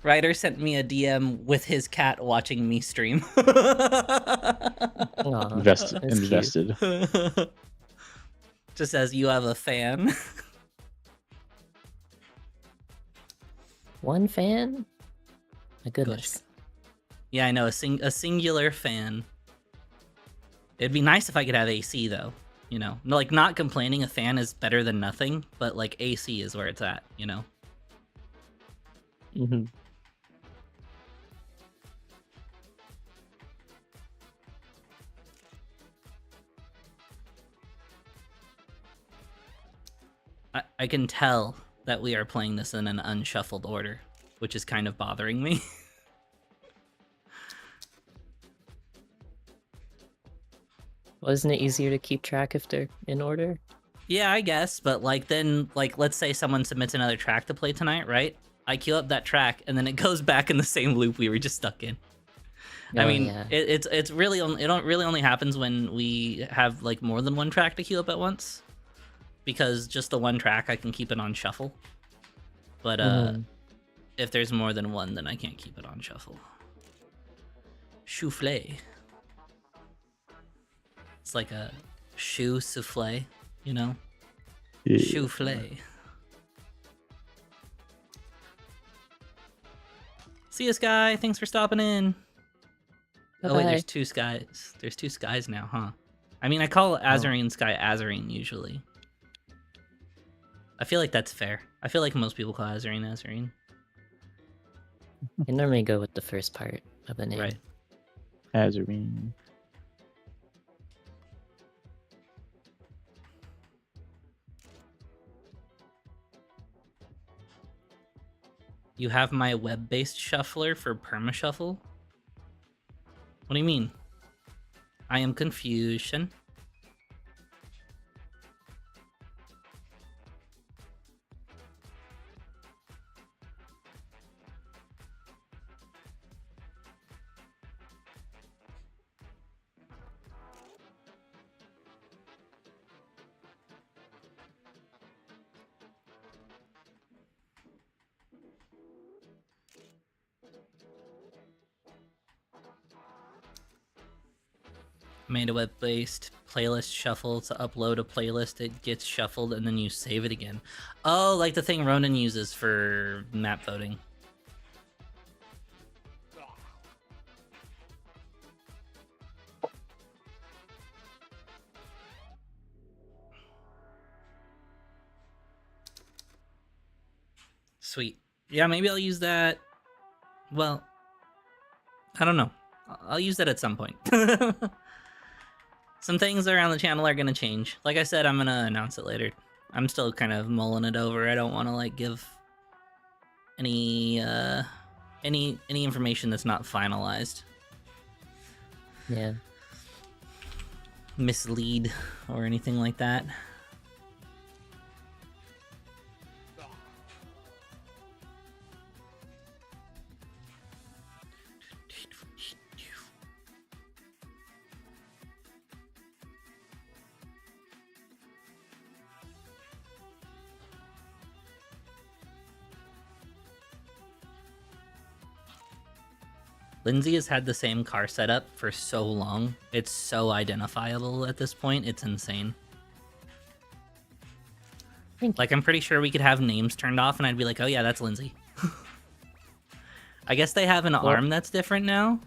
Ryder sent me a DM with his cat watching me stream. Aw, that's cute. Invested. Just says you have a fan. One fan? My goodness. Yeah, I know, a singular fan. It'd be nice if I could have AC though. You know, like not complaining a fan is better than nothing, but like AC is where it's at, you know? Hmm. I can tell that we are playing this in an unshuffled order, which is kind of bothering me. Wasn't it easier to keep track if they're in order? Yeah, I guess, but like then like let's say someone submits another track to play tonight, right? I queue up that track and then it goes back in the same loop we were just stuck in. I Oh, mean, yeah. it's really it don't really only happens when we have like more than one track to queue up at once, because just the one track I can keep it on shuffle. But if there's more than one, then I can't keep it on shuffle. Souffle. It's like a shoe souffle, you know? Yeah. Souffle. See you, Sky. Thanks for stopping in. Oh wait, Bye-bye. there's two skies. There's two skies now, huh? I mean, I call Azarine Sky Azarine usually. I feel like that's fair. I feel like most people call Azarine Azarine. I normally go with the first part of the name. Right. Azarine. You have my web-based shuffler for permashuffle? What do you mean? I am confusion. Made a web-based playlist shuffle to upload a playlist. It gets shuffled and then you save it again. Oh, like the thing Ronan uses for map voting. Sweet. Yeah, maybe I'll use that. Well, I don't know. I'll use that at some point. Some things around the channel are gonna change. Like I said, I'm gonna announce it later. I'm still kind of mulling it over. I don't want to like give any information that's not finalized, Yeah. mislead, or anything like that. Lindsay has had the same car setup for so long. It's so identifiable at this point. It's insane. Thank you. Like, I'm pretty sure we could have names turned off and I'd be like, oh yeah, that's Lindsay. I guess they have an arm that's different now.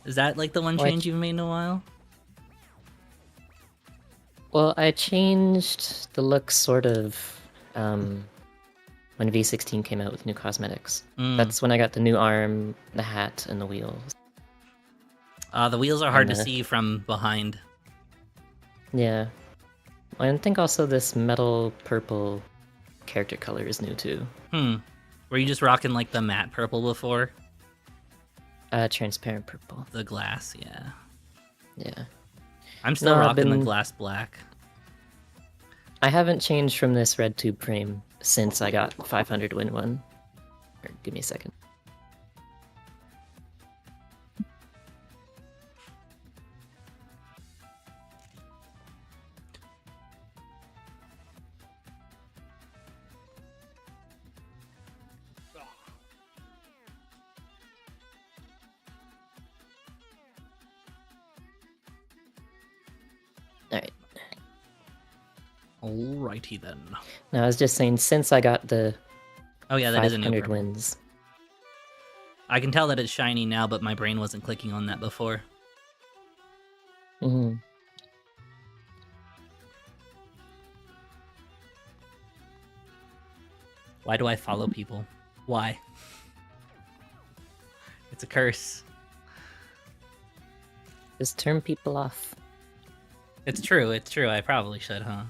Is that like the one What? change you've made in a while? Well, I changed the look sort of when V16 came out with new cosmetics. Mm. That's when I got the new arm, the hat, and the wheels. The wheels are hard to And, see from behind. Yeah. I think also this metal purple character color is new too. Were you just rocking like the matte purple before? Transparent purple. The glass, yeah. Yeah. I'm still No, I've rocking the been- glass black. I haven't changed from this red tube frame since I got 500 win one. Or, give me a second. Alright. Alrighty then. Now I was just saying, since I got the Oh yeah, that is a new 500 purple. wins. I can tell that it's shiny now, but my brain wasn't clicking on that before. hmm Why do I follow people? Why? It's a curse. Just turn people off. It's true, I probably should, huh?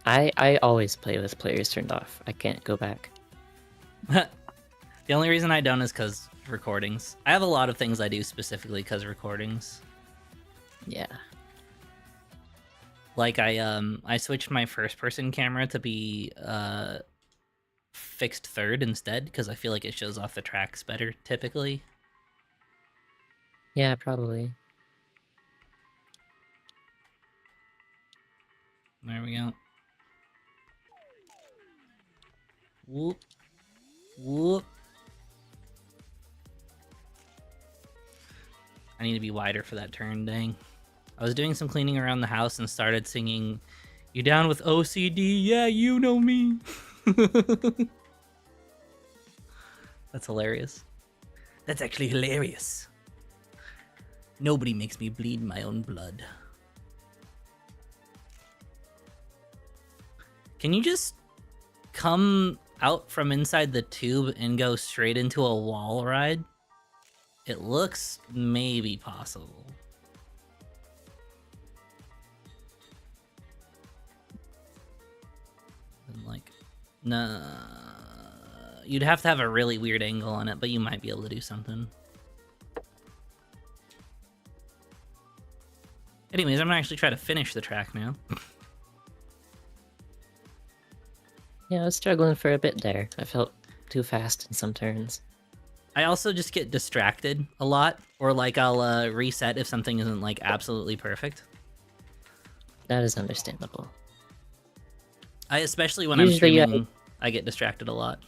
I always play with players turned off. I can't go back. The only reason I don't is because recordings. I have a lot of things I do specifically because recordings. Yeah. Like I switched my first person camera to be fixed third instead because I feel like it shows off the tracks better typically. Yeah, probably. There we go. Whoop. Whoop. I need to be wider for that turn, dang. I was doing some cleaning around the house and started singing, "You down with OCD? Yeah, you know me." That's hilarious. That's actually hilarious. Nobody makes me bleed my own blood. Can you just come out from inside the tube and go straight into a wall ride? It looks maybe possible. And like, nah. You'd have to have a really weird angle on it, but you might be able to do something. Anyways, I'm gonna actually try to finish the track now. Yeah, I was struggling for a bit there. I felt too fast in some turns. I also just get distracted a lot, or like I'll reset if something isn't like absolutely perfect. That is understandable. Especially when Usually, I'm streaming, I get distracted a lot.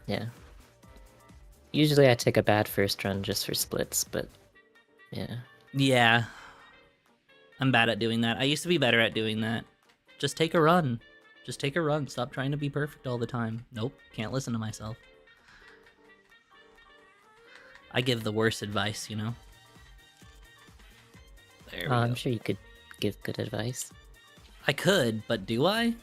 Yeah. Usually I take a bad first run just for splits, but yeah. Yeah. I'm bad at doing that. I used to be better at doing that. Just take a run. Just take a run. Stop trying to be perfect all the time. Nope. Can't listen to myself. I give the worst advice, you know? There we go. I'm sure you could give good advice. I could, but do I?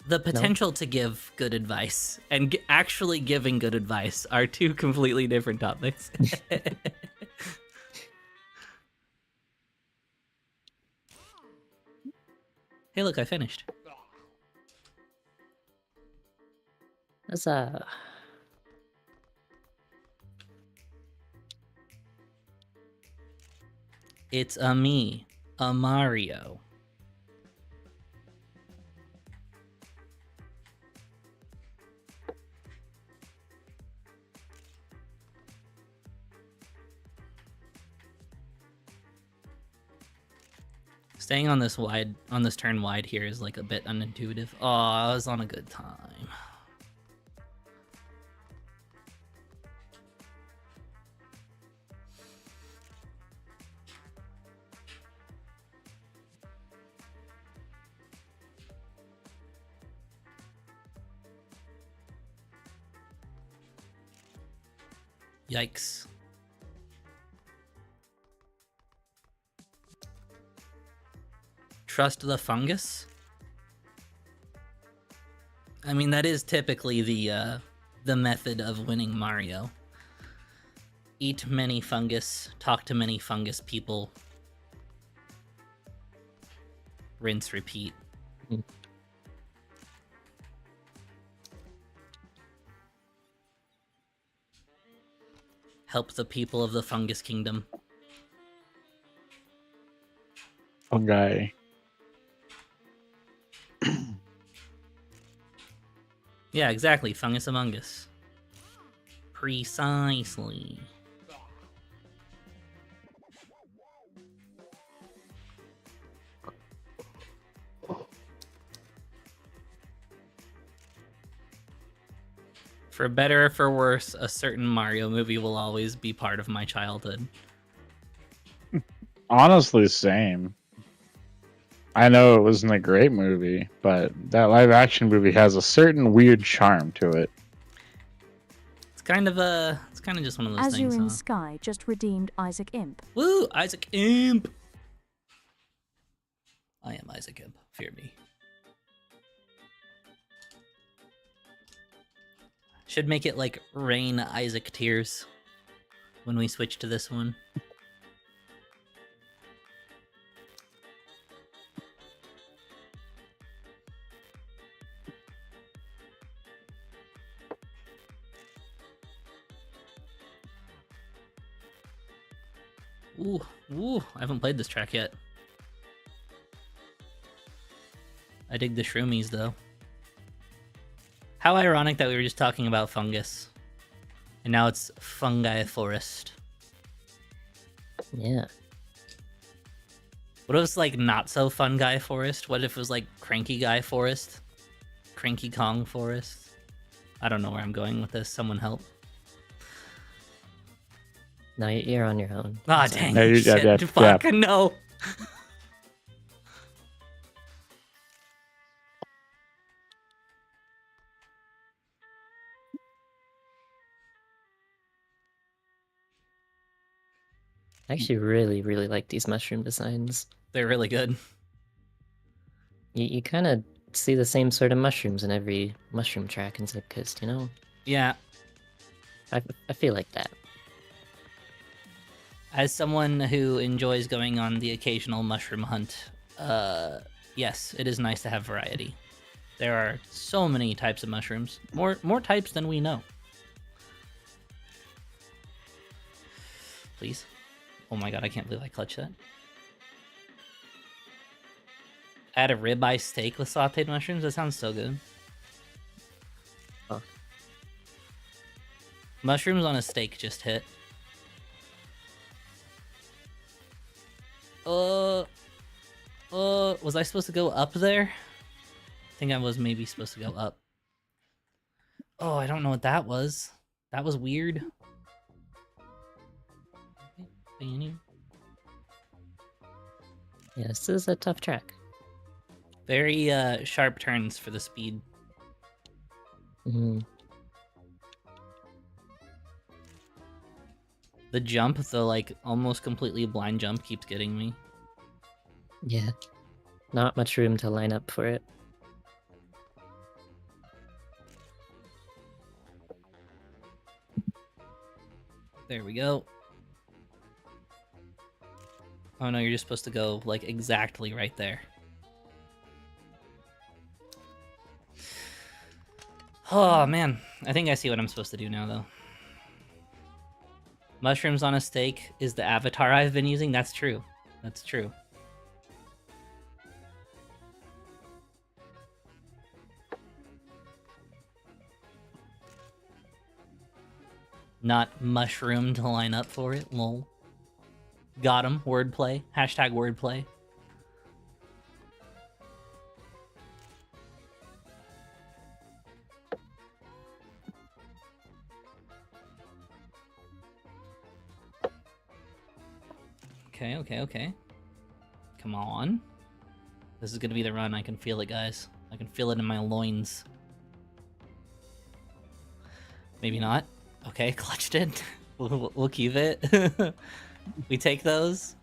The potential to give good advice and actually giving good advice are two completely different topics. Hey, look, I finished. Huzzah. It's a me, a Mario. Staying on this turn wide here is like a bit unintuitive. Oh, I was on a good time. Yikes. Trust the fungus? I mean, that is typically the method of winning Mario. Eat many fungus, talk to many fungus people. Rinse, repeat. Mm. Help the people of the fungus kingdom. Fungi. Yeah, exactly. Fungus Among Us. Precisely. For better or for worse, a certain Mario movie will always be part of my childhood. Honestly, same. I know it wasn't a great movie, but that live action movie has a certain weird charm to it. It's kind of just one of those Azure things, in huh? Sky just redeemed Isaac Imp. Woo! Isaac Imp! I am Isaac Imp. Fear me. Should make it like rain Isaac tears when we switch to this one. Ooh, I haven't played this track yet. I dig the shroomies, though. How ironic that we were just talking about fungus. And now it's fungi forest. Yeah. What if it's like not so fun guy forest? What if it was like cranky guy forest? Cranky Kong forest? I don't know where I'm going with this. Someone help. No, you're on your own. Ah, So- dang. No, you- Shit, yeah, fuck, no. I actually really, really like these mushroom designs. They're really good. You kind of see the same sort of mushrooms in every mushroom track in Zipkist, you know? Yeah. I feel like that. As someone who enjoys going on the occasional mushroom hunt, yes, it is nice to have variety. There are so many types of mushrooms. More types than we know. Please. Oh my god, I can't believe I clutched that. Add a ribeye steak with sauteed mushrooms? That sounds so good. Huh. Mushrooms on a steak just hit. Was I supposed to go up there? I think I was maybe supposed to go up. Oh, I don't know what that was. That was weird. Yeah, this is a tough track. Very sharp turns for the speed. Mhm. The jump, the like almost completely blind jump, keeps getting me. Yeah. Not much room to line up for it. There we go. Oh no, you're just supposed to go like exactly right there. Oh man, I think I see what I'm supposed to do now though. Mushrooms on a steak is the avatar I've been using. That's true. That's true. Not mushroom to line up for it, lol. Got him. Wordplay. Hashtag wordplay. Okay. Come on. This is gonna be the run. I can feel it, guys. I can feel it in my loins. Maybe not. Okay, clutched it. We'll keep it. We take those.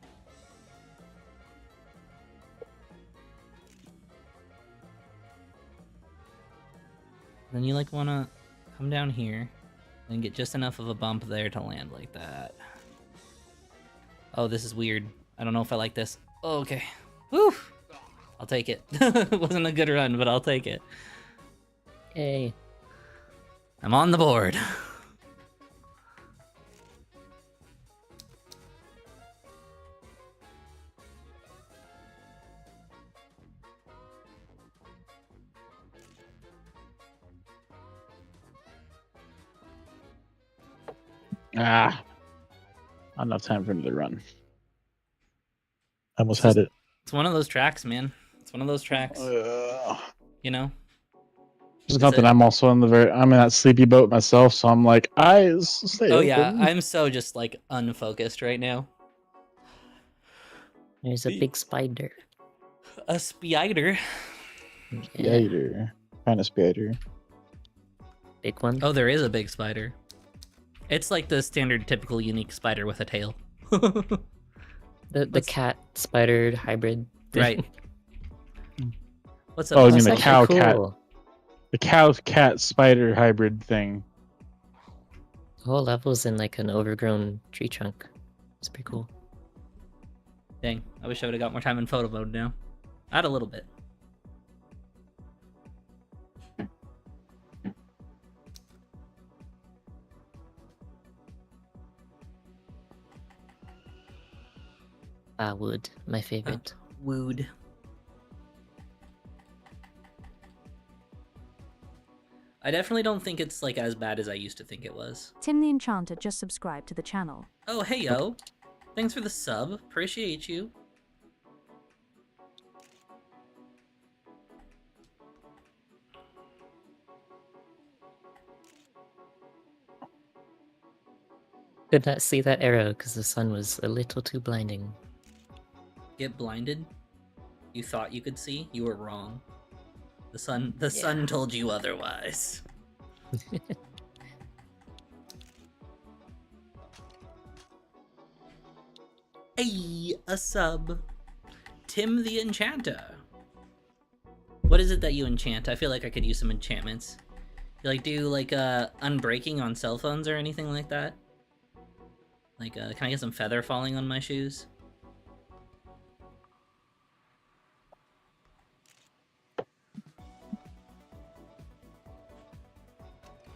Then you like wanna come down here and get just enough of a bump there to land like that. Oh, this is weird. I don't know if I like this. Oh, okay. Woo! I'll take it. It wasn't a good run, but I'll take it. Yay. I'm on the board. Not enough time for him to run. I almost had it. It's one of those tracks, man. It's one of those tracks. You know? Just not that I'm also I'm in that sleepy boat myself, so I'm like, eyes, stay Oh open. yeah, I'm so just like unfocused right now. There's a big spider. A spider. Yeah, Spider. Kind of spider. big one. Oh, there is a big spider. It's like the standard, typical, unique spider with a tail. The what's- cat spider hybrid. thing. Right. What's up? Oh, you That's mean the actually cow cat. cool. The cow cat spider hybrid thing. The whole level's in like an overgrown tree trunk. It's pretty cool. Dang, I wish I would have got more time in photo mode now. Add a little bit. Wood, my favorite. Wooed. I definitely don't think it's like as bad as I used to think it was. Tim the Enchanter just subscribed to the channel. Oh, hey yo. Thanks for the sub. Appreciate you. Could not see that arrow because the sun was a little too blinding. Get blinded? You thought you could see? You were wrong. The sun told you otherwise. Hey, a sub. Tim the Enchanter. What is it that you enchant? I feel like I could use some enchantments. You like do like unbreaking on cell phones or anything like that? Like can I get some feather falling on my shoes?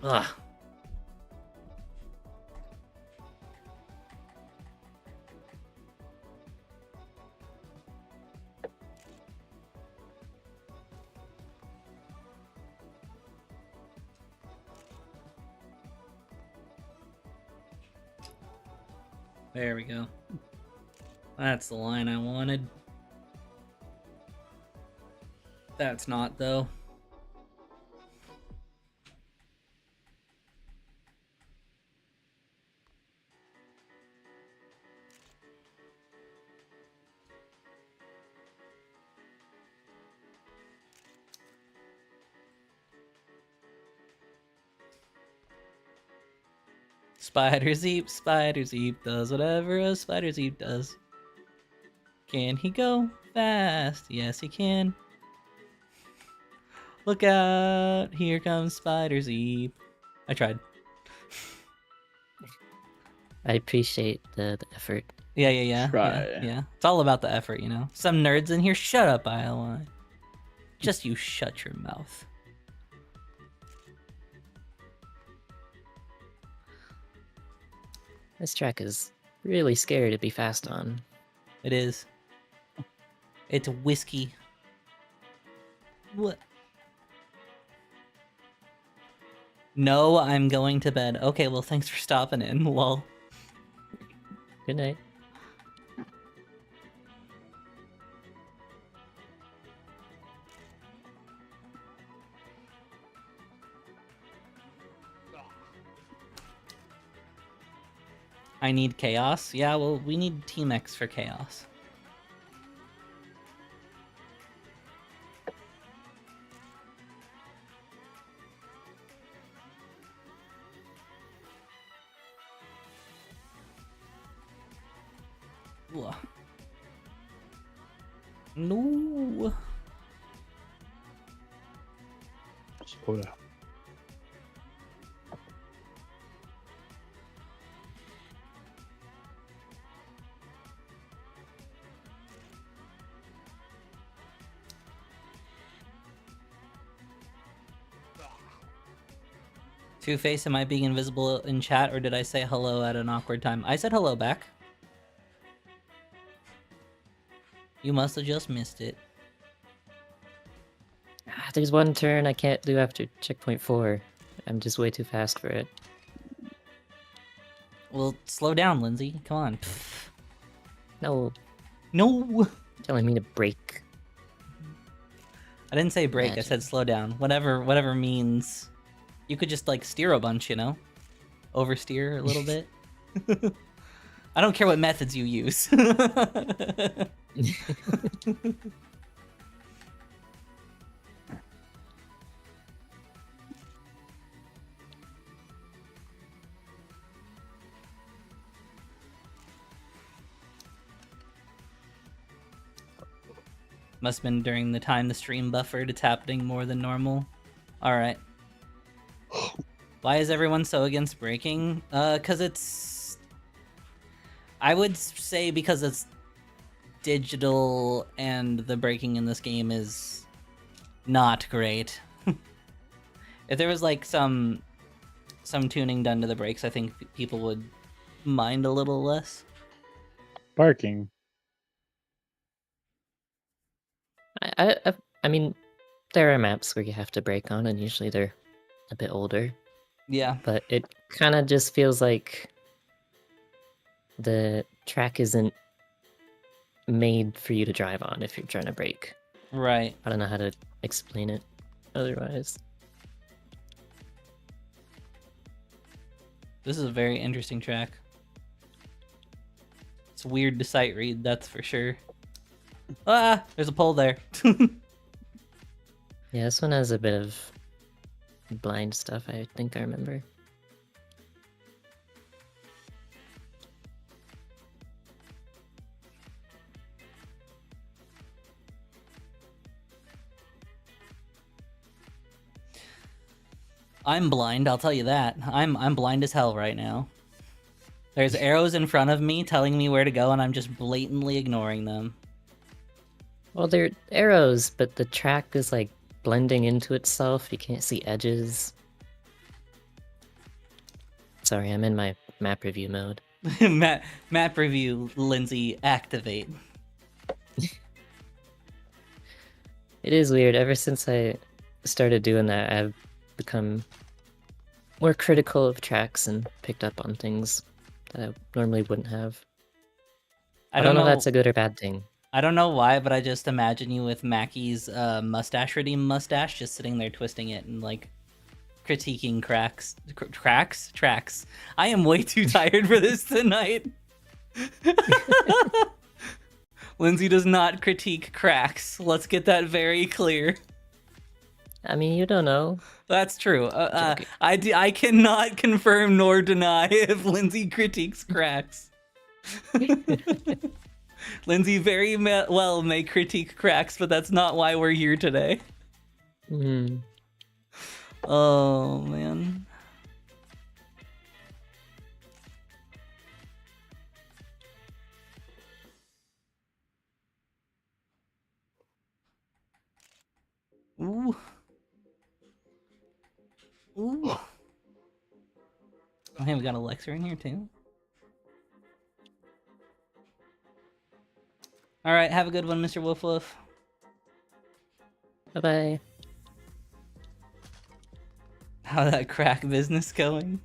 Ugh. There we go. That's the line I wanted. That's not, though. Spider Zeep does whatever a Spider Zeep does. Can he go fast? Yes, he can. Look out, here comes Spider Zeep. I tried. I appreciate the effort. Yeah. Try. Yeah. It's all about the effort, you know? Some nerds in here, shut up, Iowa. Just you shut your mouth. This track is really scary to be fast on. It is. It's whiskey. What? No, I'm going to bed. Okay, well, thanks for stopping in. Lol. Good night. I need chaos. Yeah, well, we need Team X for chaos. Ugh. No. Slow down. Two-Face, am I being invisible in chat, or did I say hello at an awkward time? I said hello back. You must have just missed it. There's one turn I can't do after checkpoint 4. I'm just way too fast for it. Well, slow down, Lindsay. Come on. Pfft. No, No! telling me to break. I didn't say break, I Imagine. said slow down. Whatever means... You could just, like, steer a bunch, you know? Oversteer a little bit. I don't care what methods you use. Must have been during the time the stream buffered. It's happening more than normal. Alright. Why is everyone so against breaking? Cause it's... I would say because it's digital and the breaking in this game is not great. If there was like some tuning done to the brakes, I think people would mind a little less. Barking. I mean, there are maps where you have to brake on, and usually they're a bit older. Yeah. But it kind of just feels like the track isn't made for you to drive on if you're trying to brake. Right. I don't know how to explain it otherwise. This is a very interesting track. It's weird to sight read, that's for sure. Ah, there's a pole there. Yeah, this one has a bit of blind stuff, I think I remember. I'm blind, I'll tell you that. I'm blind as hell right now. There's arrows in front of me telling me where to go, and I'm just blatantly ignoring them. Well, they're arrows, but the track is like blending into itself. You can't see edges. Sorry, I'm in my map review mode. Map review, Lindsay, activate. It is weird. Ever since I started doing that, I've become more critical of tracks and picked up on things that I normally wouldn't have. I don't know if that's a good or bad thing. I don't know why, but I just imagine you with Mackie's mustache redeem mustache, just sitting there twisting it and like critiquing tracks. I am way too tired for this tonight. Lindsay does not critique cracks. Let's get that very clear. I mean, you don't know. That's true. I cannot confirm nor deny if Lindsay critiques cracks. Lindsay very well may critique cracks, but that's not why we're here today. Oh, man. Ooh. Ooh. Oh, hey, we got Alexa in here, too. Alright, have a good one, Mr. Wolf Wolf. Bye-bye. How that crack business going?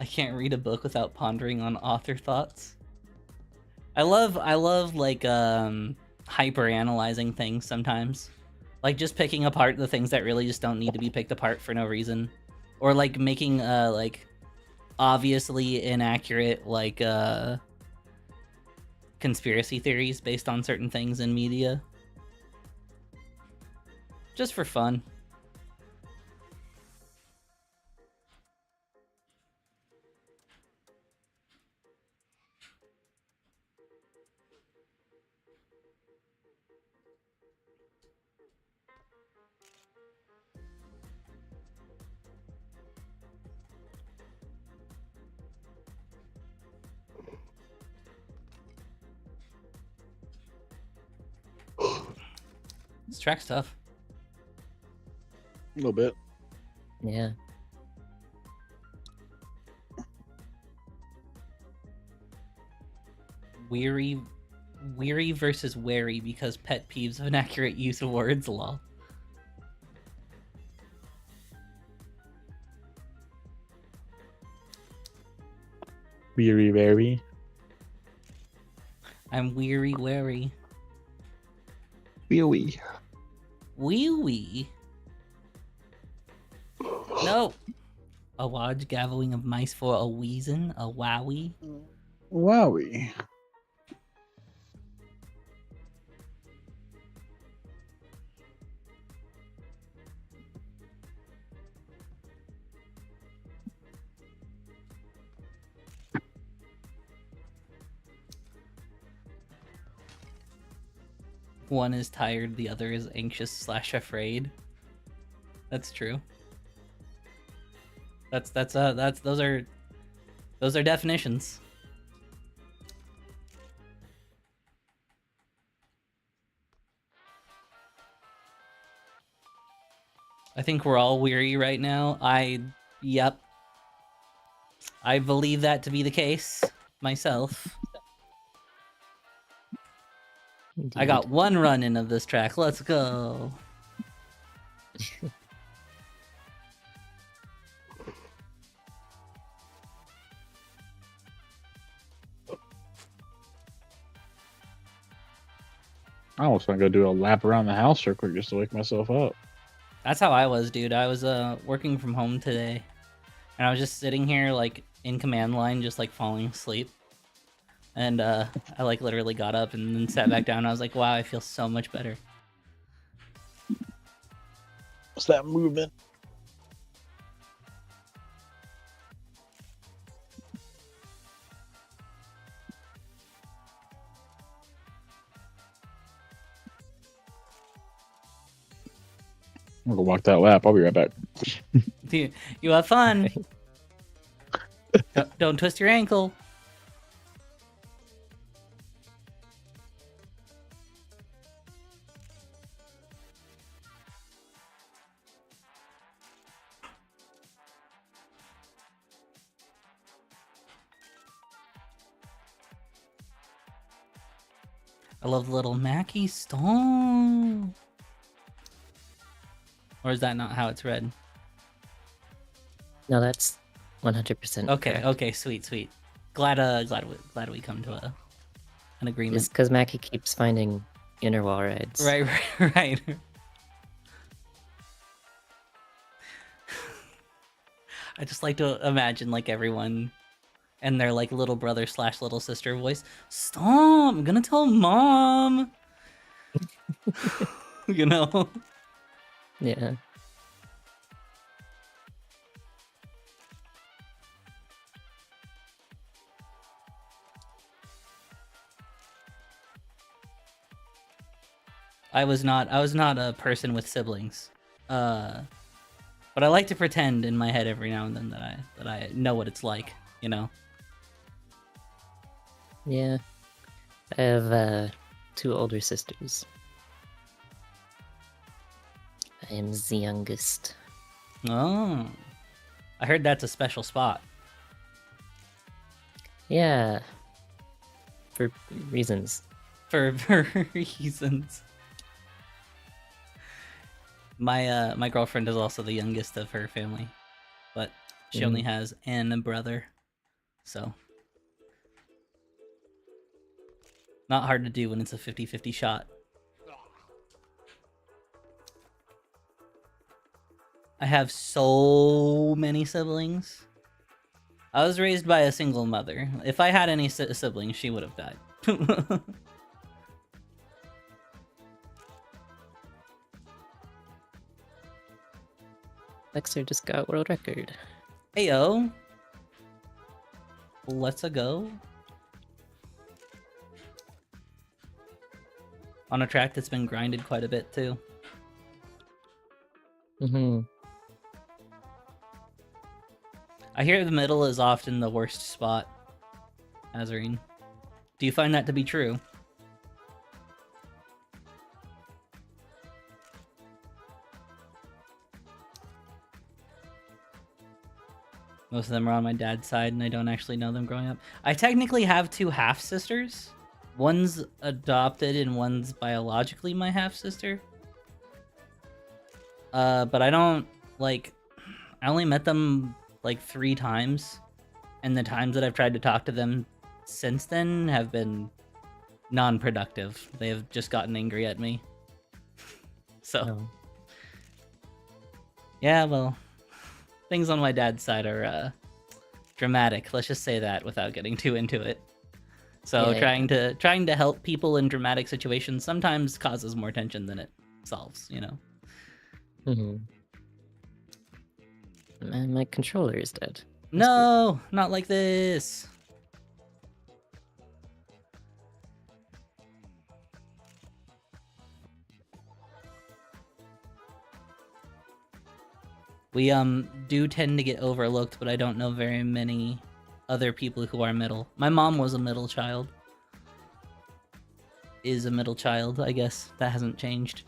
I can't read a book without pondering on author thoughts. I love like hyper analyzing things sometimes. Like just picking apart the things that really just don't need to be picked apart for no reason. Or like making like obviously inaccurate like conspiracy theories based on certain things in media. Just for fun. This track's tough. A little bit. Yeah. Weary versus wary because pet peeves of inaccurate use of words, lol. Weary, very. I'm weary wary. Wee. Wee. No. A large gathering of mice for a wheezin, a wowie. Wowie. One is tired, the other is anxious / afraid. That's true. Those are definitions. I think we're all weary right now. Yep. I believe that to be the case myself. I got Indeed. one run in of this track. Let's go. I almost want to go do a lap around the house real quick just to wake myself up. That's how I was, dude. I was working from home today, and I was just sitting here like in command line, just like falling asleep. And I like literally got up and then sat back down. I was like, wow, I feel so much better. What's that movement? I'm gonna walk that lap. I'll be right back. You have fun. Don't twist your ankle. I love Little Mackie Stone. Or is that not how it's read? No, that's 100%. Okay, correct. okay, sweet. Glad we come to an agreement. Just because Mackie keeps finding inner wall rides. Right. I just like to imagine like everyone and their like little brother / little sister voice. Stop! I'm gonna tell mom. You know. Yeah. I was not a person with siblings. But I like to pretend in my head every now and then that I know what it's like, you know. Yeah. I have 2 older sisters. I am the youngest. Oh. I heard that's a special spot. Yeah. For reasons. For reasons. My girlfriend is also the youngest of her family, but she only has an brother, so not hard to do when it's a 50-50 shot. I have so many siblings. I was raised by a single mother. If I had any siblings, she would have died. Lexer just got world record. Heyo. Let's go. On a track that's been grinded quite a bit too. Mm-hmm. I hear the middle is often the worst spot, Azarine. Do you find that to be true? Most of them are on my dad's side, and I don't actually know them growing up. I technically have 2 half-sisters. One's adopted, and one's biologically my half-sister. But I don't, like... I only met them, like, 3 times. And the times that I've tried to talk to them since then have been non-productive. They have just gotten angry at me. So... Oh. Yeah, well... Things on my dad's side are dramatic. Let's just say that without getting too into it. So Yeah. trying to help people in dramatic situations sometimes causes more tension than it solves, you know. Mm-hmm. Man, my controller is dead. No, not like this. We do tend to get overlooked, but I don't know very many other people who are middle. My mom was a middle child. Is a middle child, I guess. That hasn't changed,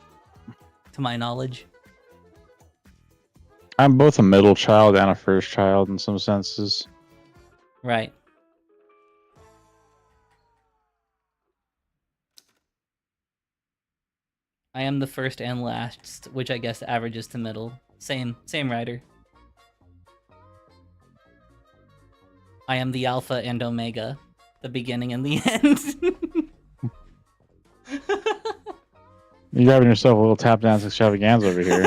to my knowledge. I'm both a middle child and a first child in some senses. Right. I am the first and last, which I guess averages to middle. Same writer. I am the alpha and omega, the beginning and the end. You're having yourself a little tap dance extravaganza over here.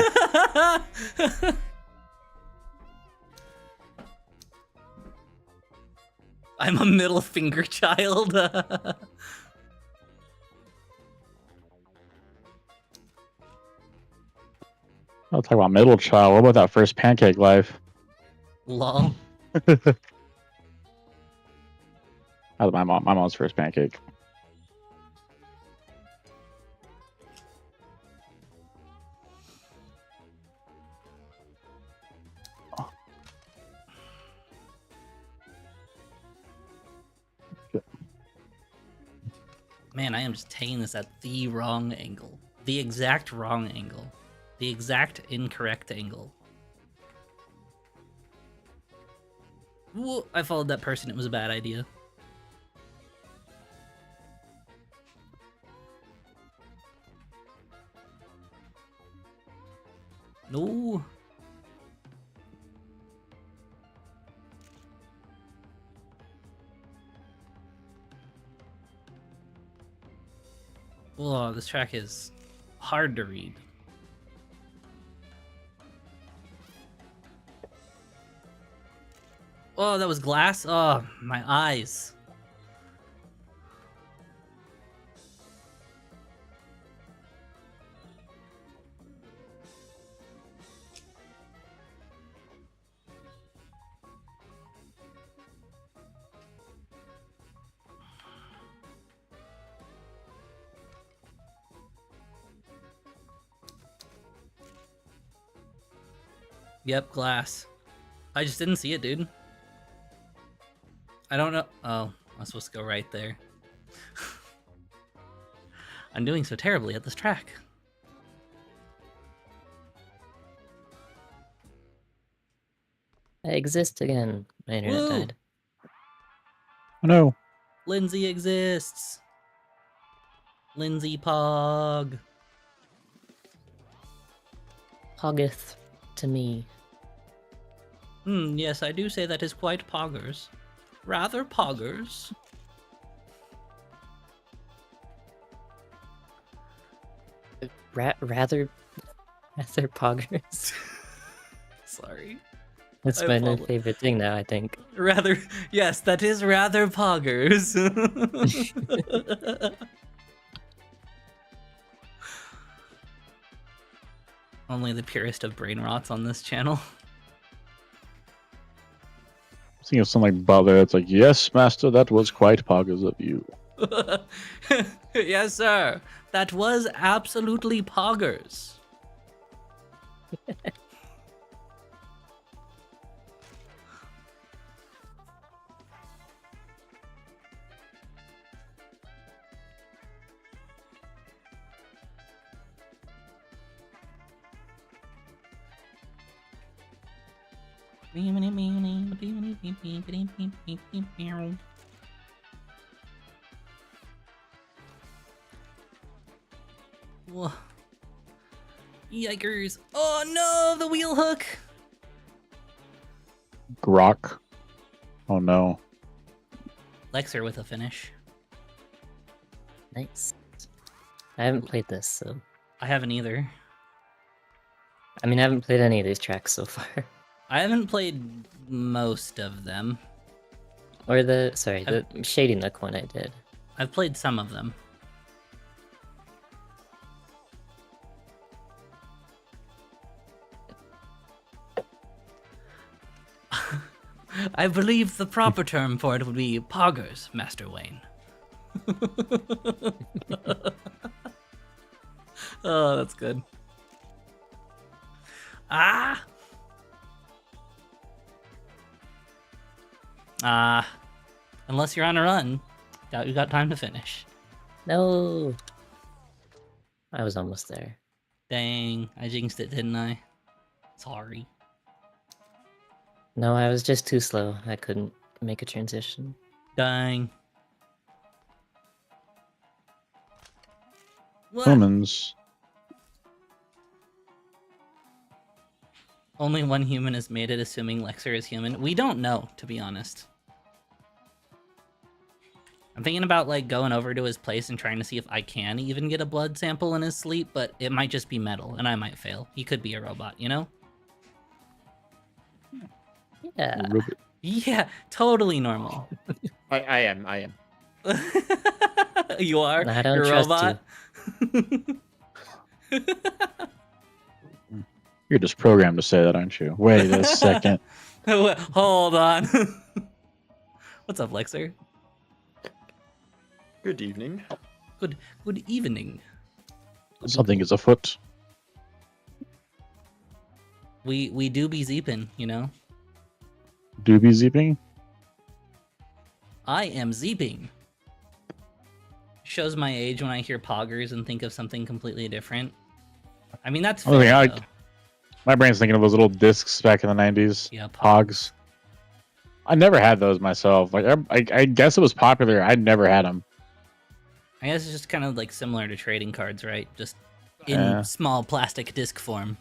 I'm a middle finger child. I'll talk about middle child. What about that first pancake life? Lol. That was my mom's first pancake. Man, I am just taking this at the wrong angle. The exact wrong angle. The exact incorrect angle. Whoa, I followed that person. It was a bad idea. No. Whoa, this track is hard to read. Oh, that was glass? Oh, my eyes. Yep, glass. I just didn't see it, dude. I don't know. Oh, I'm supposed to go right there. I'm doing so terribly at this track. I exist again. My internet Woo! died. Oh no. Lindsay exists. Lindsay Pog. Hoggeth to me. Yes, I do say that is quite poggers. Rather poggers. Rather poggers. Sorry. That's I my new apologize. favorite thing now, I think. Rather, yes, that is rather poggers. Only the purest of brain rots on this channel. I was thinking of something like Butler. It's like, yes, master, that was quite poggers of you. Yes, sir. That was absolutely poggers. Whoa. Yikers. Oh no, the wheel hook. Grok. Oh no. Lexer with a finish. Nice. I haven't played this, so... I haven't either. I mean, I haven't played any of these tracks so far. I haven't played most of them. Or the... Sorry, the Shady Nook one I did. I've played some of them. I believe the proper term for it would be poggers, Master Wayne. Oh, that's good. Ah! Unless you're on a run, doubt you got time to finish. No! I was almost there. Dang, I jinxed it, didn't I? Sorry. No, I was just too slow. I couldn't make a transition. Dang. What? Humans. Only one human has made it, assuming Lexer is human. We don't know, to be honest. I'm thinking about like going over to his place and trying to see if I can even get a blood sample in his sleep, but it might just be metal, and I might fail. He could be a robot, you know? Yeah. Yeah, totally normal. I am. You are? I don't You're a trust robot? You're just programmed to say that, aren't you? Wait a second. Hold on. What's up, Lexer? Good evening. Good evening. Something is afoot. We do be zeeping, you know? Doobie zeeping? I am zeeping. Shows my age when I hear poggers and think of something completely different. I mean, that's Oh, fair, yeah, though. My brain's thinking of those little discs back in the 90s. Yeah, Pogs. I never had those myself. Like, I guess it was popular. I never had them. I guess it's just kind of like similar to trading cards, right? Just in Yeah. small plastic disc form.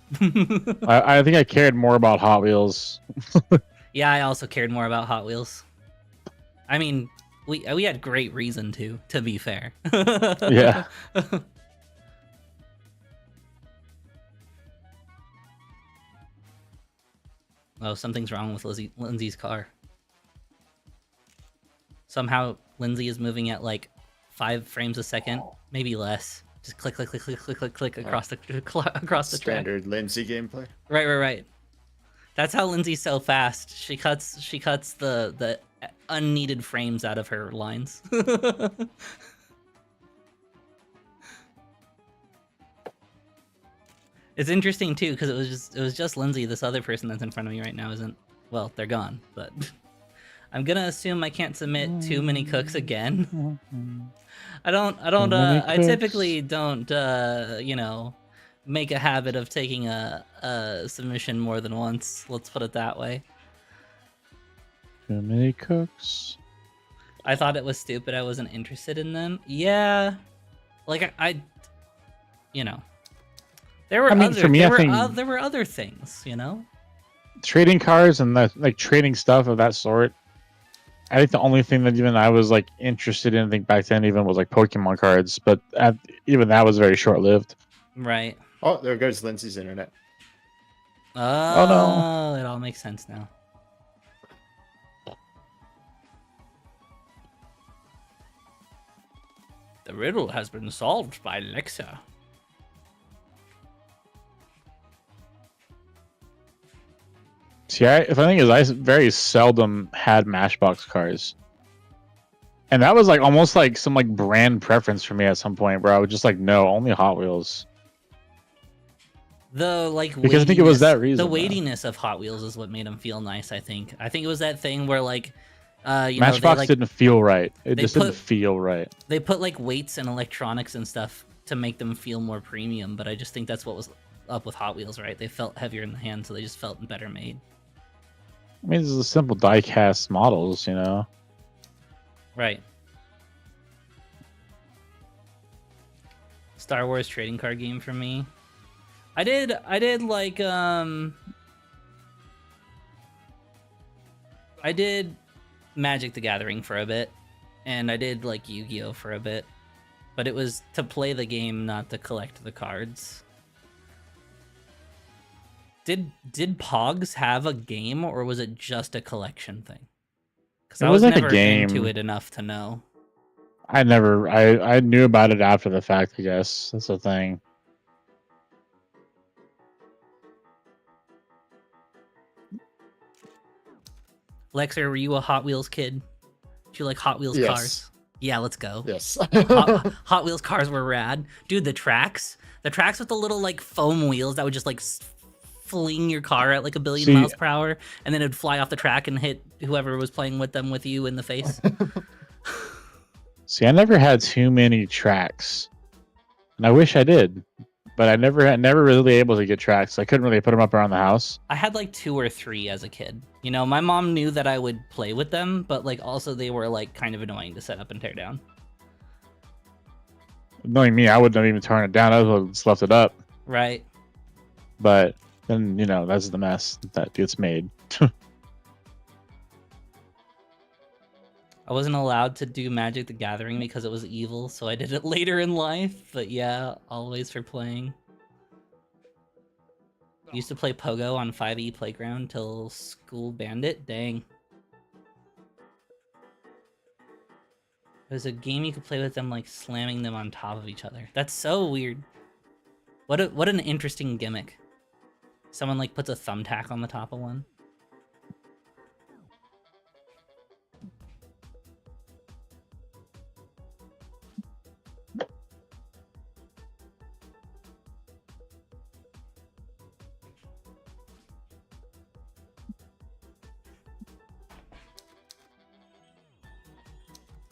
I think I cared more about Hot Wheels. Yeah, I also cared more about Hot Wheels. I mean, we had great reason to be fair. Yeah. Oh, something's wrong with Lindsay's car. Somehow Lindsay is moving at like 5 frames a second, maybe less. Just click, click, click, click, click, click, click across the across the track. Standard Lindsay gameplay. Right. That's how Lindsay's so fast. She cuts the unneeded frames out of her lines. It's interesting too because it was just Lindsay. This other person that's in front of me right now isn't. Well, they're gone, but I'm gonna assume I can't submit too many cooks again. I typically don't make a habit of taking a submission more than once. Let's put it that way. Too many cooks. I thought it was stupid. I wasn't interested in them. Yeah, like I there were there were other things, you know. Trading cards and like trading stuff of that sort. I think the only thing that even I was like interested in, I think back then even was like Pokemon cards, but even that was very short lived. Right. Oh, there goes Lindsay's internet. Oh no. It all makes sense now. The riddle has been solved by Lexa. See, if I think is I very seldom had Matchbox cars, and that was like almost like some like brand preference for me at some point, where I would just like no, only Hot Wheels. The like Because I think it was that reason. The though. weightiness of Hot Wheels is what made them feel nice. I think it was that thing where like, Matchbox didn't feel right. It they just didn't feel right. They put like weights and electronics and stuff to make them feel more premium, but I just think that's what was up with Hot Wheels, right? They felt heavier in the hand, so they just felt better made. I mean, this is simple die-cast models, you know. Right. Star Wars trading card game for me. I did like I did Magic the Gathering for a bit, and I did like Yu-Gi-Oh for a bit, but it was to play the game, not to collect the cards. Did Pogs have a game, or was it just a collection thing? Because I was like a never game. into it enough to know. I knew about it after the fact, I guess. That's the thing. Lexer, were you a Hot Wheels kid? Did you like Hot Wheels Yes. cars? Yeah, let's go. Yes. Hot Wheels cars were rad. Dude, the tracks with the little like foam wheels that would just like fling your car at like a billion miles per hour, and then it'd fly off the track and hit whoever was playing with them with you in the face. See, I never had too many tracks, and I wish I did. but I never really able to get tracks. I couldn't really put them up around the house. I had like 2 or 3 as a kid. You know, my mom knew that I would play with them, but like also they were like kind of annoying to set up and tear down. Knowing me, I wouldn't have even turned it down. I would have just left it up. Right. But then, you know, that's the mess that gets made. I wasn't allowed to do Magic the Gathering because it was evil, so I did it later in life. But yeah, always for playing. Used to play Pogo on 5e Playground till school banned it. Dang. There's a game you could play with them, like slamming them on top of each other. That's so weird. What an interesting gimmick. Someone like puts a thumbtack on the top of one.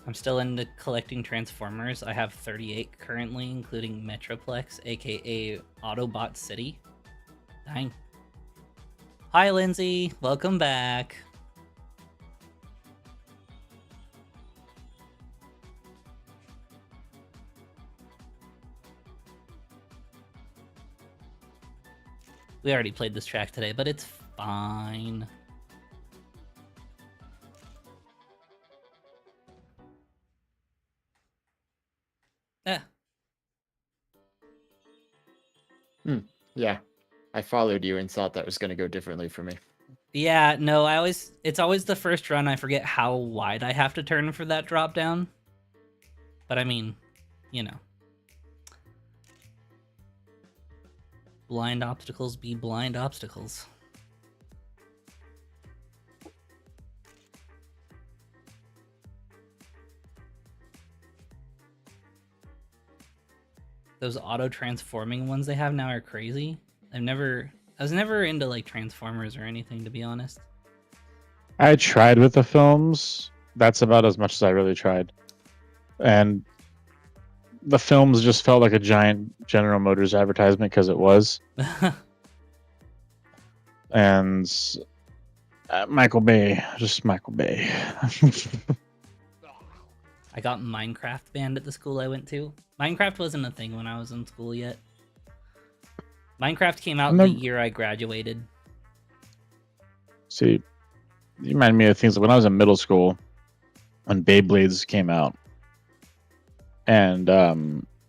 I'm still into collecting Transformers. I have 38 currently, including Metroplex, aka Autobot City. Dang. Hi, Lindsay. Welcome back. We already played this track today, but it's fine. Yeah. Yeah. I followed you and thought that was going to go differently for me. Yeah, no, it's always the first run. I forget how wide I have to turn for that drop down. But I mean, you know. Blind obstacles be blind obstacles. Those auto-transforming ones they have now are crazy. I was never into like Transformers or anything, to be honest. I tried with the films. That's about as much as I really tried. And the films just felt like a giant General Motors advertisement because it was. And Michael Bay, just Michael Bay. I got Minecraft banned at the school I went to. Minecraft wasn't a thing when I was in school yet. Minecraft came out the year I graduated. See, you remind me of things when I was in middle school, when Beyblades came out, and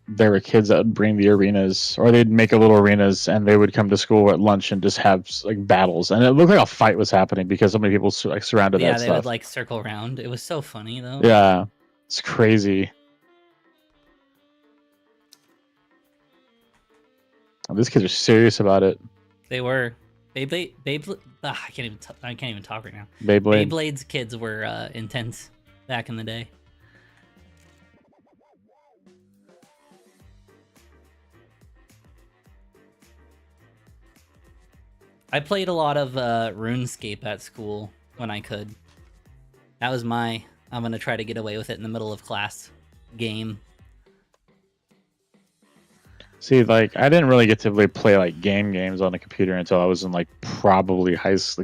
there were kids that would bring the arenas, or they'd make a little arenas, and they would come to school at lunch and just have like battles, and it looked like a fight was happening because so many people like surrounded that Yeah, stuff. they would like circle around. It was so funny though. Yeah, it's crazy. Oh, these kids are serious about it. They were. Beyblade. I can't even talk right now. Beyblade. Beyblade's kids were intense back in the day. I played a lot of RuneScape at school when I could. That was my I'm gonna try to get away with it in the middle of class game. See, like I didn't really get to really play like games on the computer until I was in like probably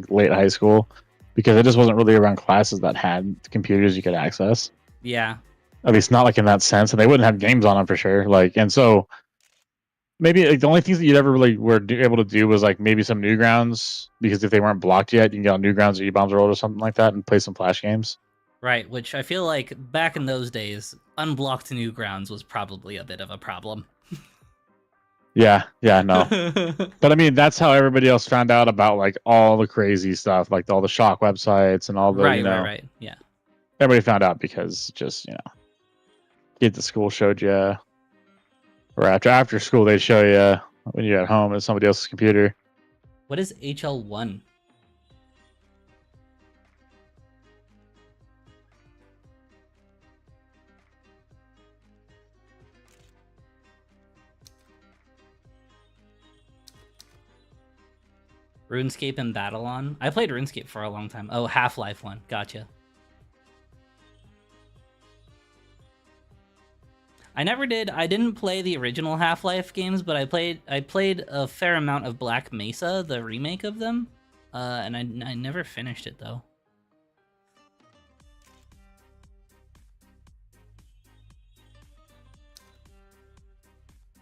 late high school, because it just wasn't really around classes that had computers you could access. Yeah. At least not like in that sense, and they wouldn't have games on them for sure. Like, and so maybe like the only things that you'd ever really were able to do was like maybe some Newgrounds, because if they weren't blocked yet, you can get on Newgrounds or E-Bombs World or something like that and play some Flash games. Right, which I feel like back in those days, unblocked Newgrounds was probably a bit of a problem. Yeah, no. But I mean, that's how everybody else found out about like all the crazy stuff, like all the shock websites and all the, right, yeah. Everybody found out because just, kids at school showed you, or after school they'd show you when you're at home at somebody else's computer. What is HL1? RuneScape and Battlon. I played RuneScape for a long time. Oh, Half-Life 1. Gotcha. I never did. I didn't play the original Half-Life games, but I played a fair amount of Black Mesa, the remake of them, and I never finished it though.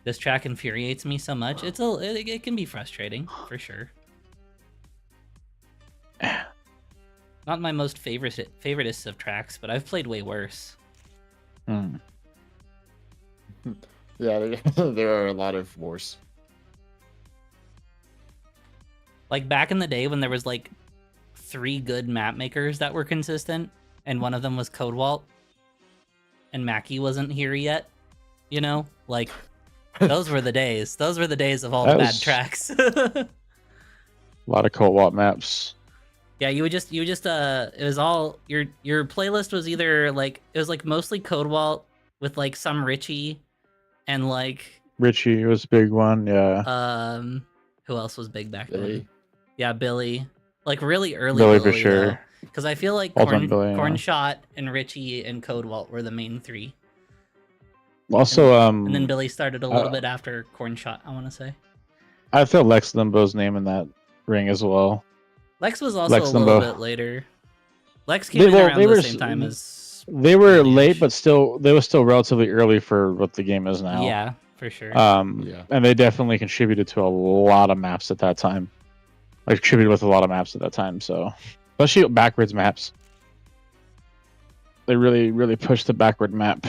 This track infuriates me so much. It can be frustrating for sure. Not my most favoritist of tracks, but I've played way worse. Hmm. Yeah, there are a lot of wars. Like back in the day when there was like 3 good map makers that were consistent, and one of them was Codewalt, and Mackie wasn't here yet. You know, like those were the days. Those were the days of all the bad tracks. A lot of co-op maps. Yeah, you would just it was all your playlist was either like it was like mostly Codewalt with like some Richie and like Richie was a big one, yeah. Who else was big back Billy. then? Yeah, Billy. Like really early Billy for sure. Because I feel like All-time Billy, yeah. Cornshot and Richie and Codewalt were the main 3. Also, And then Billy started a little bit after Cornshot, I want to say. I feel Lex Limbo's name in that ring as well. Lex was also Lex a little Limbo. bit later. Lex came in around the same time as... They were Lineage. late, but they were still relatively early for what the game is now. Yeah, for sure. Yeah. And they definitely contributed to a lot of maps at that time. Like, contributed with a lot of maps at that time, so... Especially backwards maps. They really, really pushed the backward map.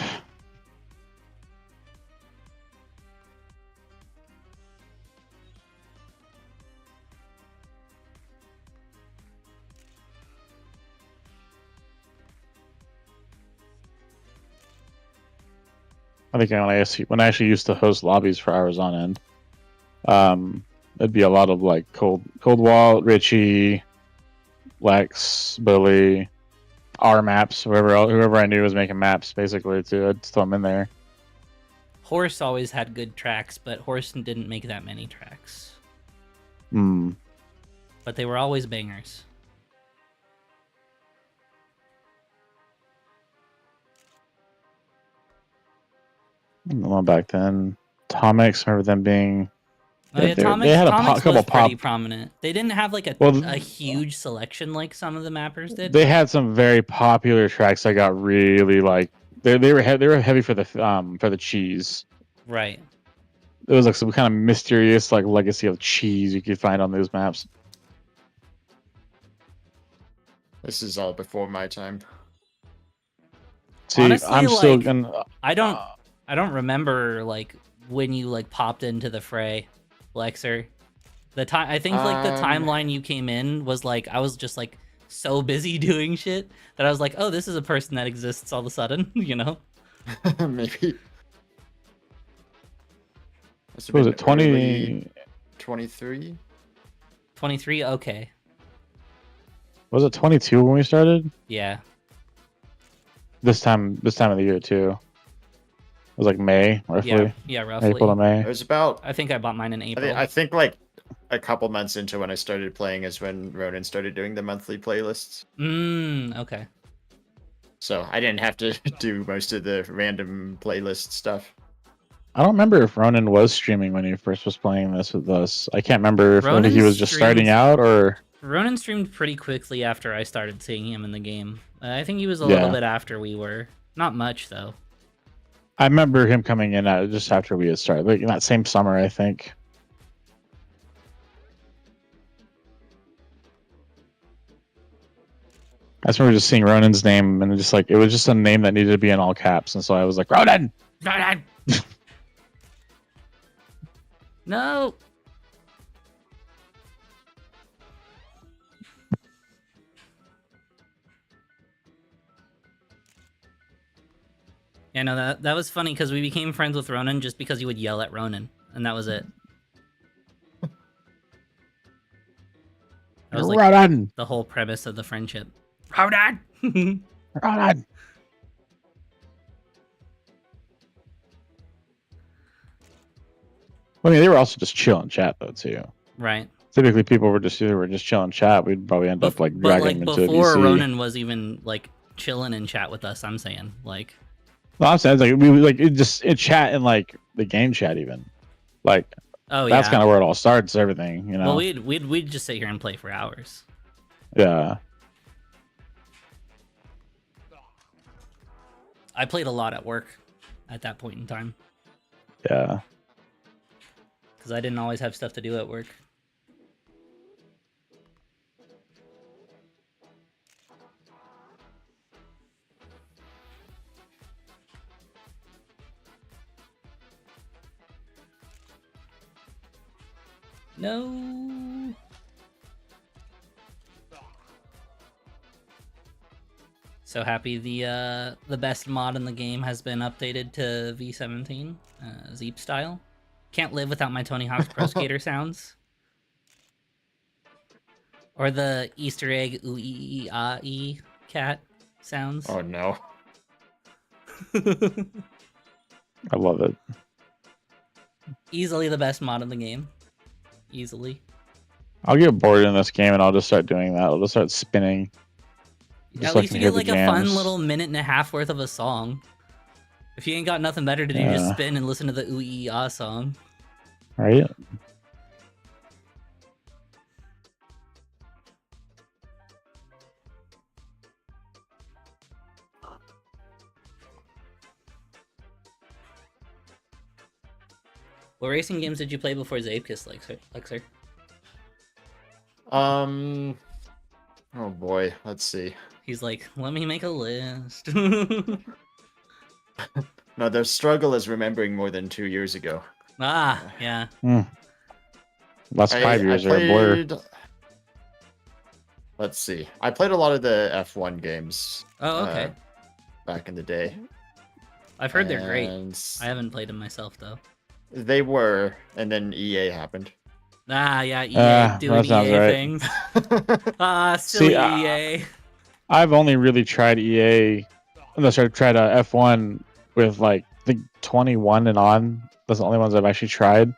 I think when I actually used to host lobbies for hours on end, it'd be a lot of like Coldwall, Richie, Lex, Billy, our maps, whoever I knew was making maps, basically, too. I'd throw them in there. Horse always had good tracks, but Horse didn't make that many tracks. Hmm. But they were always bangers. Well, back then, Atomics, remember them being... Oh, yeah, they Atomics had a was couple pretty pop... prominent. They didn't have like a Well, huge selection like some of the mappers did. They had some very popular tracks that got really like... They were heavy for the cheese. Right. It was like some kind of mysterious like legacy of cheese you could find on those maps. This is all before my time. See, Honestly, I'm still like, gonna... I don't remember like when you like popped into the fray, Lexer. The time I think like the timeline you came in was like I was just like so busy doing shit that I was like, oh, this is a person that exists all of a sudden, you know? Maybe. What was it, 20... 23? 23, okay. Was it 22 when we started? Yeah. This time of the year too. It was like May, roughly. Yeah, roughly. April to May. It was about... I think I bought mine in April. I think like a couple months into when I started playing is when Ronan started doing the monthly playlists. Okay. So I didn't have to do most of the random playlist stuff. I don't remember if Ronan was streaming when he first was playing this with us. I can't remember if Ronan he was just starting streamed- out or... Ronan streamed pretty quickly after I started seeing him in the game. I think he was a little bit after we were. Not much, though. I remember him coming in just after we had started, like that same summer, I think. I just remember just seeing Ronan's name and just like it was just a name that needed to be in all caps, and so I was like, Ronan! Ronan! No! Yeah, no, that was funny because we became friends with Ronan just because he would yell at Ronan, and that was it. That was like Ronan! the whole premise of the friendship. Ronan! Ronan! I mean, they were also just chilling chat though too. Right. Typically, people were just chilling chat. We'd probably end up like But dragging like them into a before VC. Ronan was even like chilling in chat with us, I'm saying like No, I'm saying it's like we like it just in chat and like the game chat even, like Oh that's yeah. kind of where it all starts. Everything, you know. Well, we'd just sit here and play for hours. Yeah. I played a lot at work at that point in time Yeah. because I didn't always have stuff to do at work. No. So happy the best mod in the game has been updated to V17, Zeep style. Can't live without my Tony Hawk's Pro Skater sounds. Or the Easter egg ooh ee ee ah ee cat sounds. Oh no. I love it. Easily the best mod in the game. Easily. I'll get bored in this game and I'll just start doing that. I'll just start spinning. At Just so I least can you hear get the like a fun jams. little minute and a half worth of a song. If you ain't got nothing better to do, just Yeah. spin and listen to the ooh ee ah song. Right? What racing games did you play before Zapekiss, Lexer? Oh boy, let's see. He's like, let me make a list. No, the struggle is remembering more than 2 years ago. Yeah. Last 5 years are a blur. Let's see. I played a lot of the F1 games. Oh, okay. Back in the day. I've heard they're great. And I haven't played them myself though. They were, and then EA happened. Yeah, EA doing that sounds EA right. things. Silly See, EA. I've only really tried EA, unless I tried F1 with like I think 21 and on. That's the only ones I've actually tried.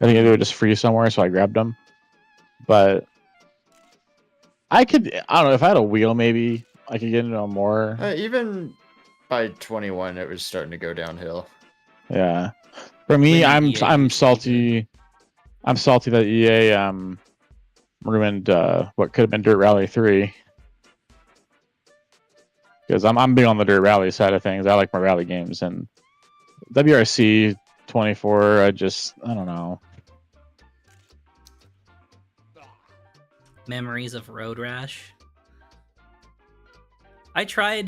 I think they were just free somewhere, so I grabbed them. But I don't know, if I had a wheel, maybe I could get into a more. Even by 21, it was starting to go downhill. Yeah. For me, Maybe I'm EA I'm used to be salty. I'm salty that EA ruined what could have been Dirt Rally 3. Because I'm big on the Dirt Rally side of things. I like my rally games, and WRC 24. I don't know. Memories of Road Rash. I tried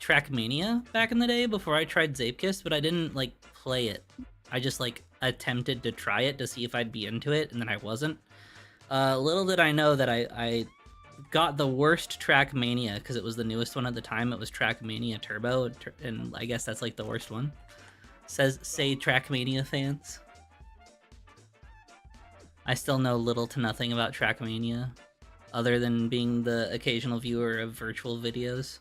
Trackmania back in the day before I tried Zapekiss, but I didn't like play it. I just like attempted to try it to see if I'd be into it, and then I wasn't. Little did I know that I got the worst Trackmania because it was the newest one at the time. It was Trackmania Turbo, and I guess that's like the worst one. Say Trackmania fans. I still know little to nothing about Trackmania, other than being the occasional viewer of virtual videos.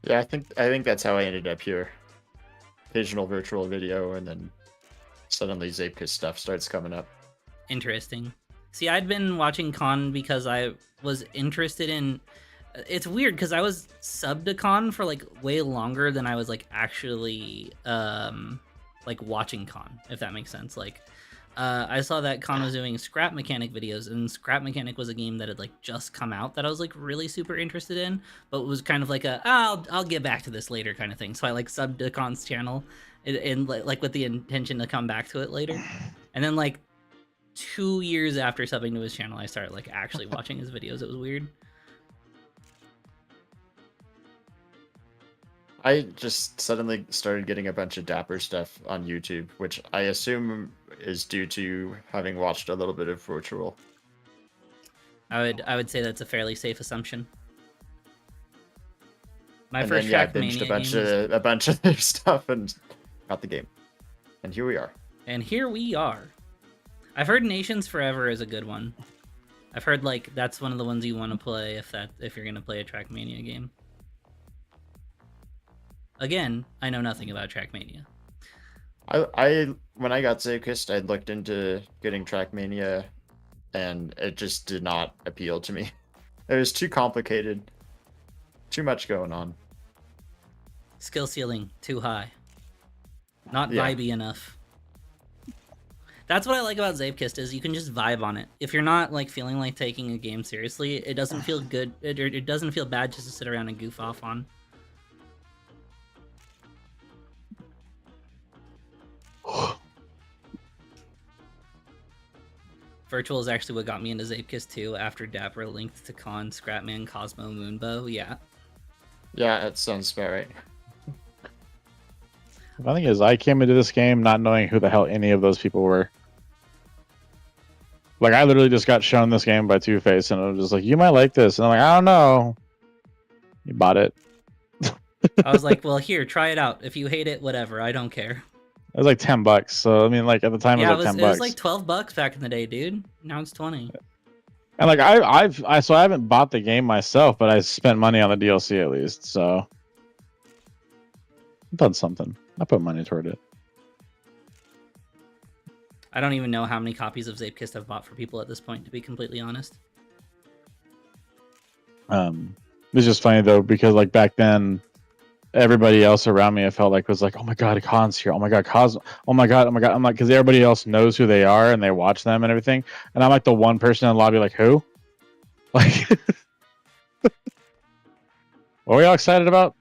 Yeah, I think that's how I ended up here. Occasional virtual video, and then suddenly Zapekiss stuff starts coming up. Interesting. See, I'd been watching Con because I was interested in... It's weird, because I was subbed to Con for, like, way longer than I was, like, actually, like, watching Con, if that makes sense. Like, I saw that Con was doing Scrap Mechanic videos, and Scrap Mechanic was a game that had, like, just come out that I was, like, really super interested in, but was kind of like I'll get back to this later kind of thing. So I, like, subbed to Con's channel, and like, with the intention to come back to it later. And then, like, 2 years after subbing to his channel, I started, like, actually watching his videos. It was weird. I just suddenly started getting a bunch of Dapper stuff on YouTube, which I assume is due to having watched a little bit of virtual. I would say that's a fairly safe assumption. My And first then, yeah, I Trackmania binged a bunch of their stuff and got the game. And here we are. And here we are. I've heard Nations Forever is a good one. I've heard, like, that's one of the ones you want to play if you're gonna play a Trackmania game. Again, I know nothing about Trackmania. I when I got Zapekiss, I looked into getting Trackmania, and it just did not appeal to me. It was too complicated. Too much going on. Skill ceiling too high. Not Yeah. vibey enough. That's what I like about Zapekist is you can just vibe on it. If you're not like feeling like taking a game seriously, it doesn't feel good. It doesn't feel bad just to sit around and goof off on. Virtual is actually what got me into Zapekist 2 after Dapper linked to Khan, Scrapman, Cosmo, Moonbow. Yeah. Yeah, that sounds about right. The thing is, I came into this game not knowing who the hell any of those people were. Like, I literally just got shown this game by Two Face, and I was just like, "You might like this," and I'm like, "I don't know." You bought it. I was like, well, here, try it out. If you hate it, whatever. I don't care. It was like $10. So I mean, like at the time, Yeah, it was like $10. it was like $12 back in the day, dude. Now it's 20. And like I haven't bought the game myself, but I spent money on the DLC at least. So I've done something. I put money toward it. I don't even know how many copies of Zapekist I've bought for people at this point, to be completely honest. It's just funny though because like back then, everybody else around me I felt like was like, "Oh my god, Khan's here! Oh my god, Cosmo! Oh my god, oh my god!" I'm like, because everybody else knows who they are and they watch them and everything, and I'm like the one person in the lobby like, "Who?" Like, what are we all excited about?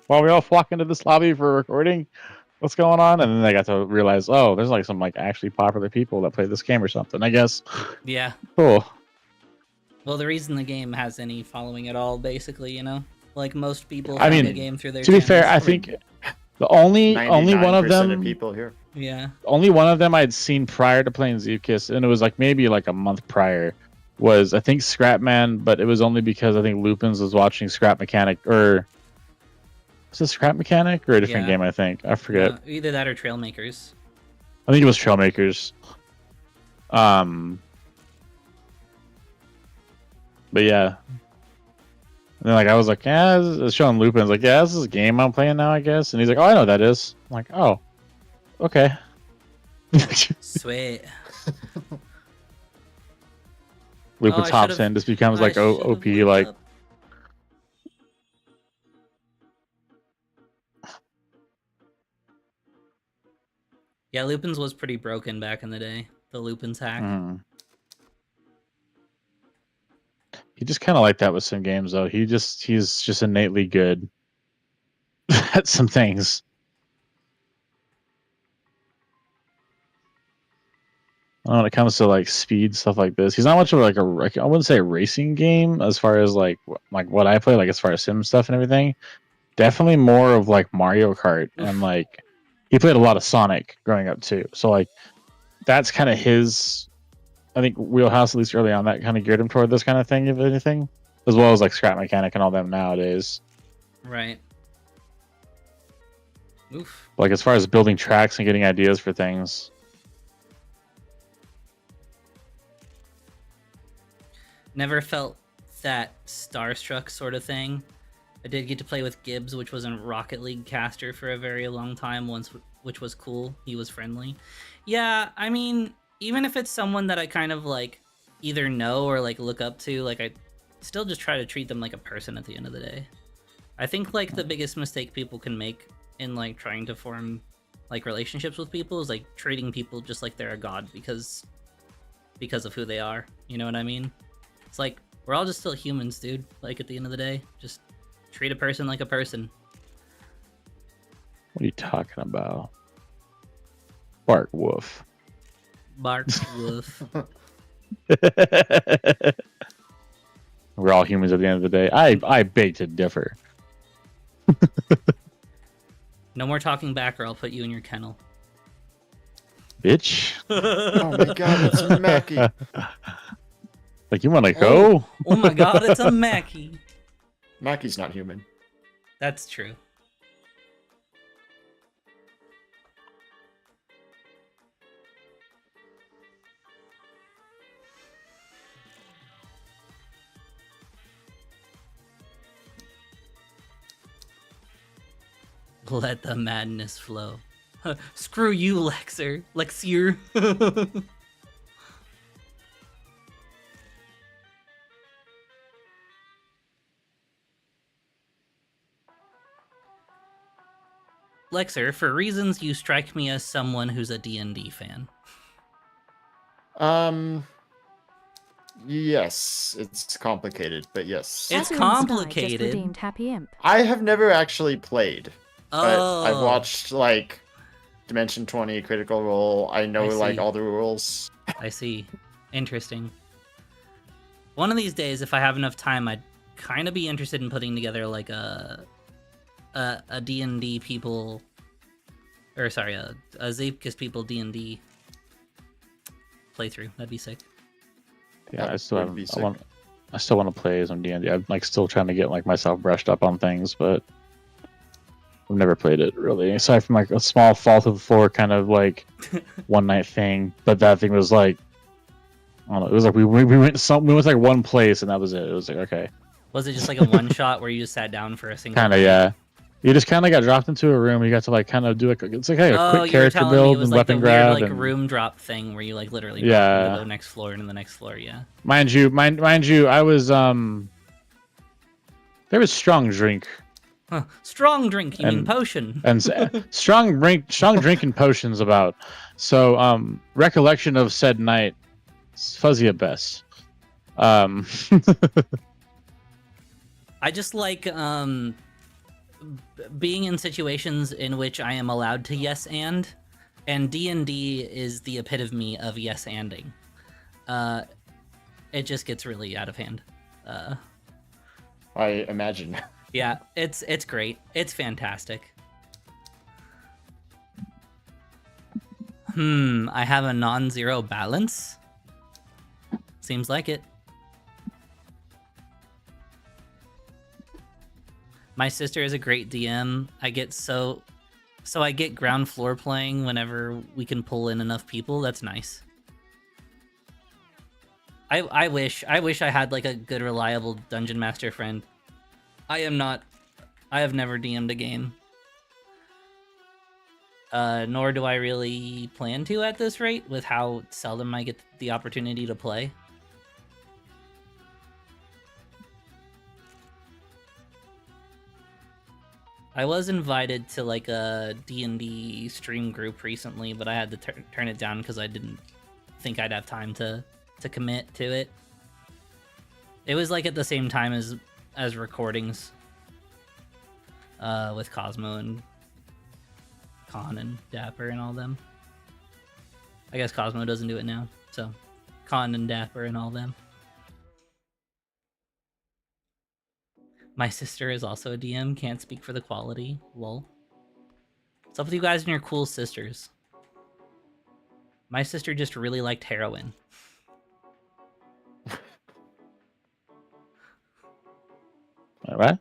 While we all flock into this lobby for recording, what's going on? And then they got to realize, oh, there's like some like actually popular people that play this game or something. I guess. Yeah. Cool. Well, the reason the game has any following at all, basically, you know? Like, most people I find mean, the game through their To be fair, channels. I think the only one of 99% them, people here. Yeah. only one of them I'd seen prior to playing Zapekist, and it was like maybe like a month prior, was I think Scrapman, but it was only because I think Lupins was watching Scrap Mechanic, or was it Scrap Mechanic or a different Yeah. game? I think I forget. Either that or Trailmakers. I think it was Trailmakers. But yeah. And then like I was like, yeah, it's showing Lupins like, yeah, this is a game I'm playing now, I guess. And he's like, oh, I know what that is. I'm like, oh, okay. Sweet. Lupins I hops should've- in, just becomes I like should've OP, looked like up. Yeah, Lupins was pretty broken back in the day. The Lupins hack. mm. He just kind of like that with some games though. He's just innately good at some things. When it comes to like speed stuff like this, he's not much of like I wouldn't say a racing game as far as like what I play, like as far as sim stuff and everything. Definitely more of like Mario Kart, and like he played a lot of Sonic growing up too. So like that's kind of his, I think, wheelhouse, at least early on. That kind of geared him toward this kind of thing, if anything, as well as like Scrap Mechanic and all them nowadays. Right. Oof. Like as far as building tracks and getting ideas for things. Never felt that starstruck sort of thing. I did get to play with Gibbs, which was a Rocket League caster for a very long time once, which was cool. He was friendly. Yeah, I mean, even if it's someone that I kind of like either know or like look up to, like I still just try to treat them like a person at the end of the day. I think like the biggest mistake people can make in like trying to form like relationships with people is like treating people just like they're a god because of who they are. You know what I mean? It's like we're all just still humans, dude. Like at the end of the day, just treat a person like a person. What are you talking about? Bark Wolf. Bark woof. We're all humans at the end of the day. I beg to differ. No more talking back or I'll put you in your kennel. Bitch. Oh my god, it's Mackie. Like, you want to go? Oh my god, it's a Mackie. Mackie's not human. That's true. Let the madness flow. Screw you, Lexier. Lexier. Lexer, for reasons you strike me as someone who's a D&D fan. Yes, it's complicated, but yes. It's Rafu Imp Sky complicated. Just redeemed Happy Imp. I have never actually played, but I've Oh, watched like Dimension 20, Critical Role. I know I like see. all the rules. I see. Interesting. One of these days, if I have enough time, I'd kind of be interested in putting together like a D&D people, or sorry, a Zapkus people D&D playthrough. That'd be sick. Yeah, That I still would be haven't. sick. I still want to play some D&D. I'm like still trying to get like myself brushed up on things, but I've never played it really, aside from like a small fall to the floor kind of like one night thing. But that thing was like, I don't know. It was like we went like one place and that was it. It was like okay, Was it just like a one shot where you just sat down for a single? kind of night? yeah. You just kind of got dropped into a room. You got to like kind of do like it's like hey, a Oh, quick you were character telling me it build was and like the weapon weird grab. like and, room drop thing where you like literally Yeah. drop into the next floor and then the next floor. Yeah. mind you, I was there was strong drink Huh. Strong drink. You mean And- potion? and strong drinking potions about. So recollection of said night, it's fuzzy at best. I just like being in situations in which I am allowed to yes and D&D is the epitome of yes anding. It just gets really out of hand. I imagine. Yeah, it's great. It's fantastic. I have a non-zero balance. Seems like it. My sister is a great DM. I get so I get ground floor playing whenever we can pull in enough people. That's nice. I wish I had like a good reliable dungeon master friend. I have never DM'd a game. Nor do I really plan to at this rate with how seldom I get the opportunity to play. I was invited to like a D&D stream group recently, but I had to turn it down because I didn't think I'd have time to commit to it. It was like at the same time as recordings with Cosmo and Con and Dapper and all them. I guess Cosmo doesn't do it now, so Con and Dapper and all them. My sister is also a DM, can't speak for the quality. Lol. What's up with you guys and your cool sisters? My sister just really liked heroin. All right.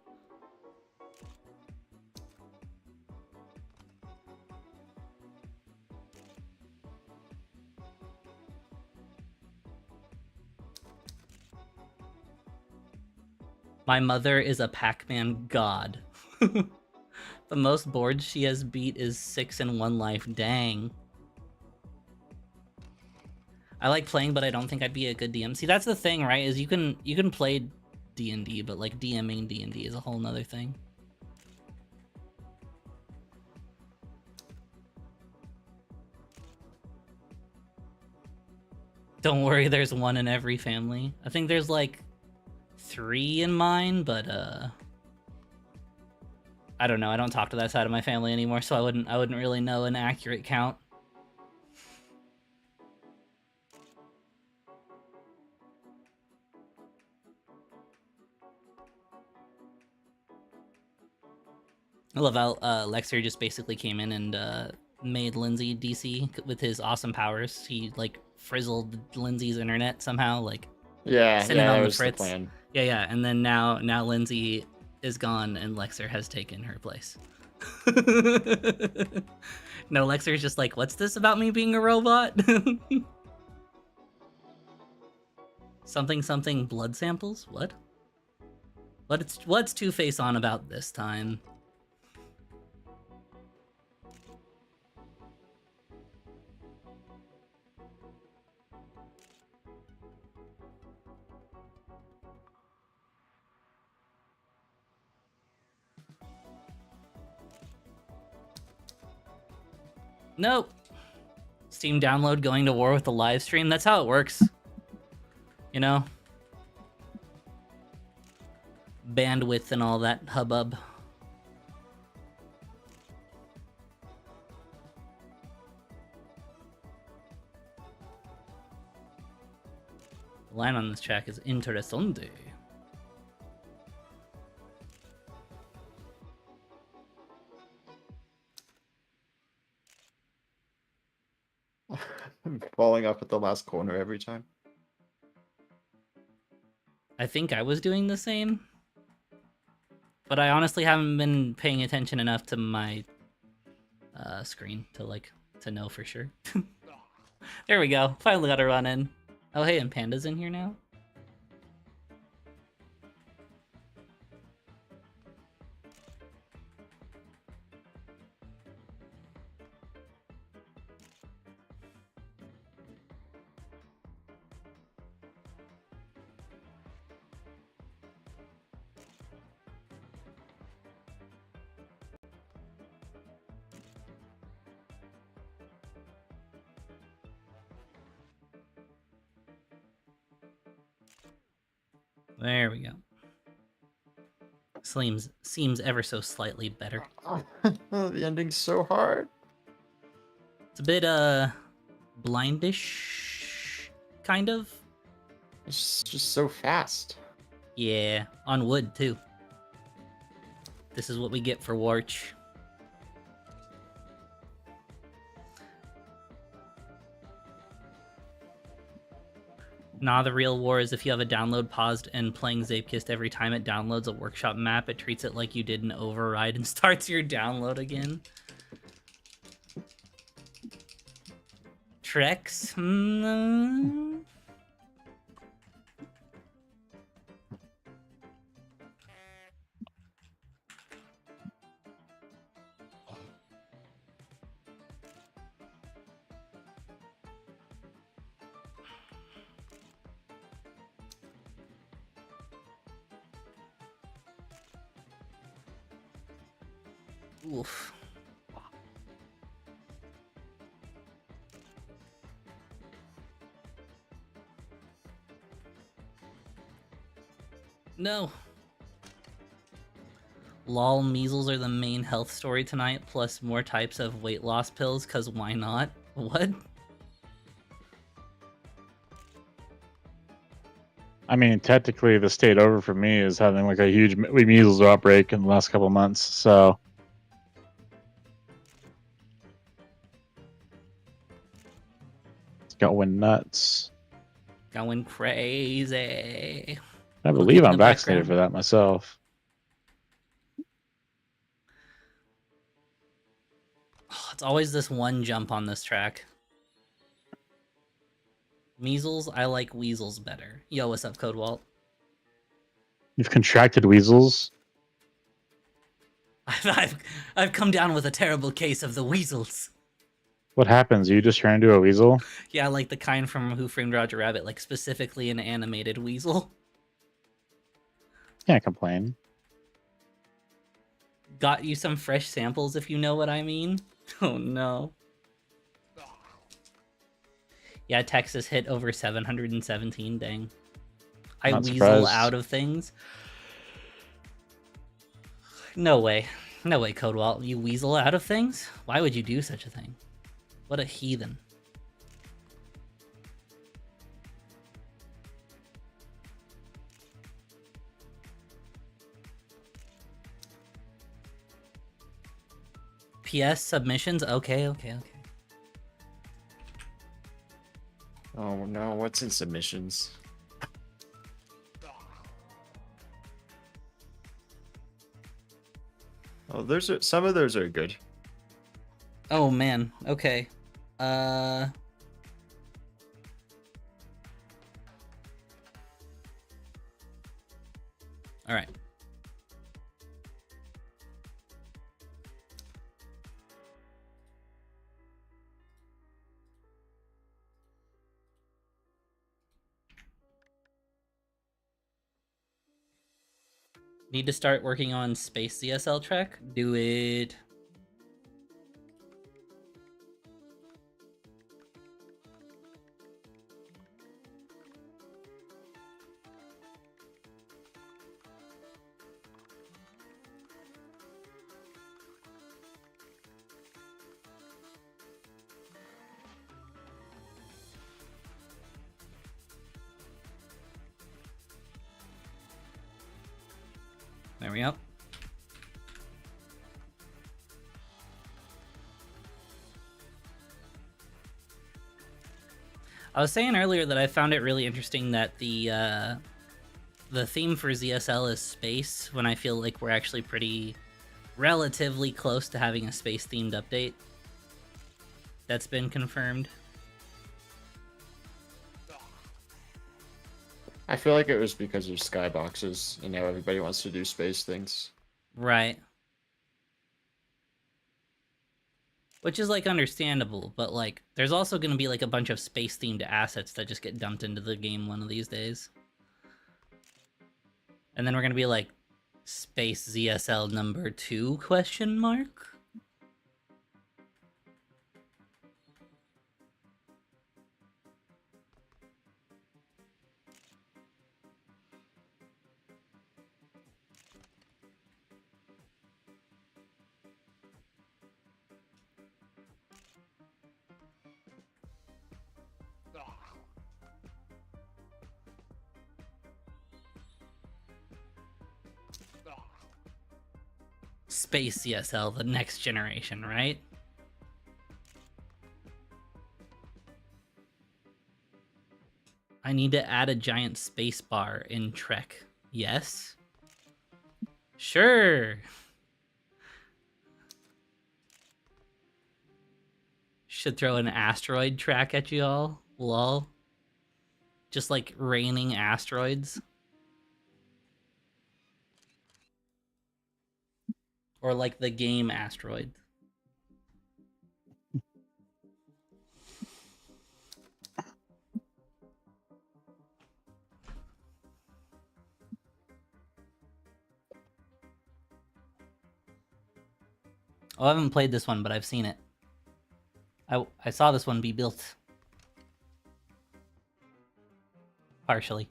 My mother is a Pac-Man god. The most boards she has beat is 6 in one life. Dang. I like playing, but I don't think I'd be a good DM. See, that's the thing, right? Is you can play D&D, but like DMing D&D is a whole nother thing. Don't worry, there's one in every family. I think there's like 3 in mine, but I don't know. I don't talk to that side of my family anymore, so I wouldn't really know an accurate count. I love how Lexer just basically came in and made Lindsay DC with his awesome powers. He like frizzled Lindsay's internet somehow, like send it on that the was the fritz. plan. Yeah, and then now Lindsay is gone and Lexer has taken her place. No, Lexer's just like, what's this about me being a robot? something blood samples? What? What's Two-Face on about this time? Nope. Steam download going to war with the live stream. That's how it works. You know? Bandwidth and all that hubbub. The line on this track is interesante. Falling up at the last corner every time. I think I was doing the same. But I honestly haven't been paying attention enough to my screen to know for sure. There we go. Finally got a run in. Oh hey, and Panda's in here now? There we go. Seems ever so slightly better. The ending's so hard. It's a bit blindish kind of. It's just so fast. Yeah, on wood too. This is what we get for Warch. Nah, the real war is if you have a download paused and playing Zapekist every time it downloads a workshop map, it treats it like you did an override and starts your download again. Trex? Oof. No. Lol, measles are the main health story tonight, plus more types of weight loss pills, cause why not? What? I mean, technically, the state over for me is having like a huge measles outbreak in the last couple months. So, it's going nuts. Going crazy. I believe in I'm the vaccinated background. for that myself. Oh, it's always this one jump on this track. Measles, I like weasels better. Yo, what's up, Code Walt? You've contracted weasels. I've come down with a terrible case of the weasels. What happens? You just turn into a weasel? Yeah, like the kind from Who Framed Roger Rabbit, like specifically an animated weasel. Can't complain. Got you some fresh samples, if you know what I mean. Oh no. Yeah, Texas hit over 717, dang. I Not weasel surprised. out of things. No way. No way, Codewalt. You weasel out of things? Why would you do such a thing? What a heathen. PS submissions? Okay. Oh no, what's in submissions? Oh, some of those are good. Oh man, okay. Alright. Need to start working on Space CSL track? Do it. There we go. I was saying earlier that I found it really interesting that the theme for ZSL is space, when I feel like we're actually pretty relatively close to having a space-themed update. That's been confirmed. I feel like it was because of skyboxes, and now everybody wants to do space things. Right. Which is, like, understandable, but, like, there's also going to be, like, a bunch of space-themed assets that just get dumped into the game one of these days. And then we're going to be, like, Space ZSL number 2, question mark? Space CSL, the next generation, right? I need to add a giant space bar in Trek. Yes? Sure! Should throw an asteroid track at you all. Lol. Just like raining asteroids. Or like the game Asteroid. Oh, I haven't played this one, but I've seen it. I saw this one be built. Partially.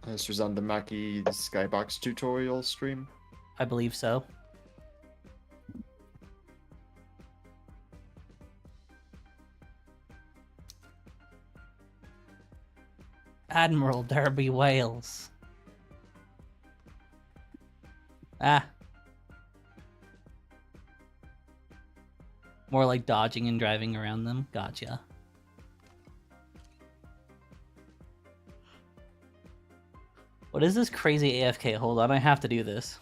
This was on the Maki Skybox tutorial stream. I believe so. Admiral Derby Wales. Ah. More like dodging and driving around them. Gotcha. What is this crazy AFK? Hold on, I have to do this.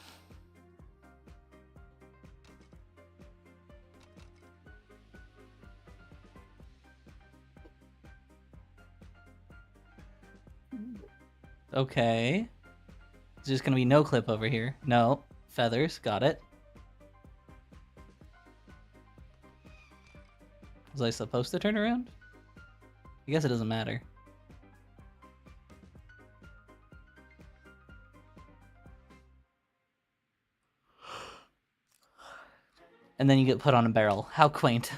Okay. There's just gonna be no clip over here. No. Feathers, got it. Was I supposed to turn around? I guess it doesn't matter. And then you get put on a barrel. How quaint.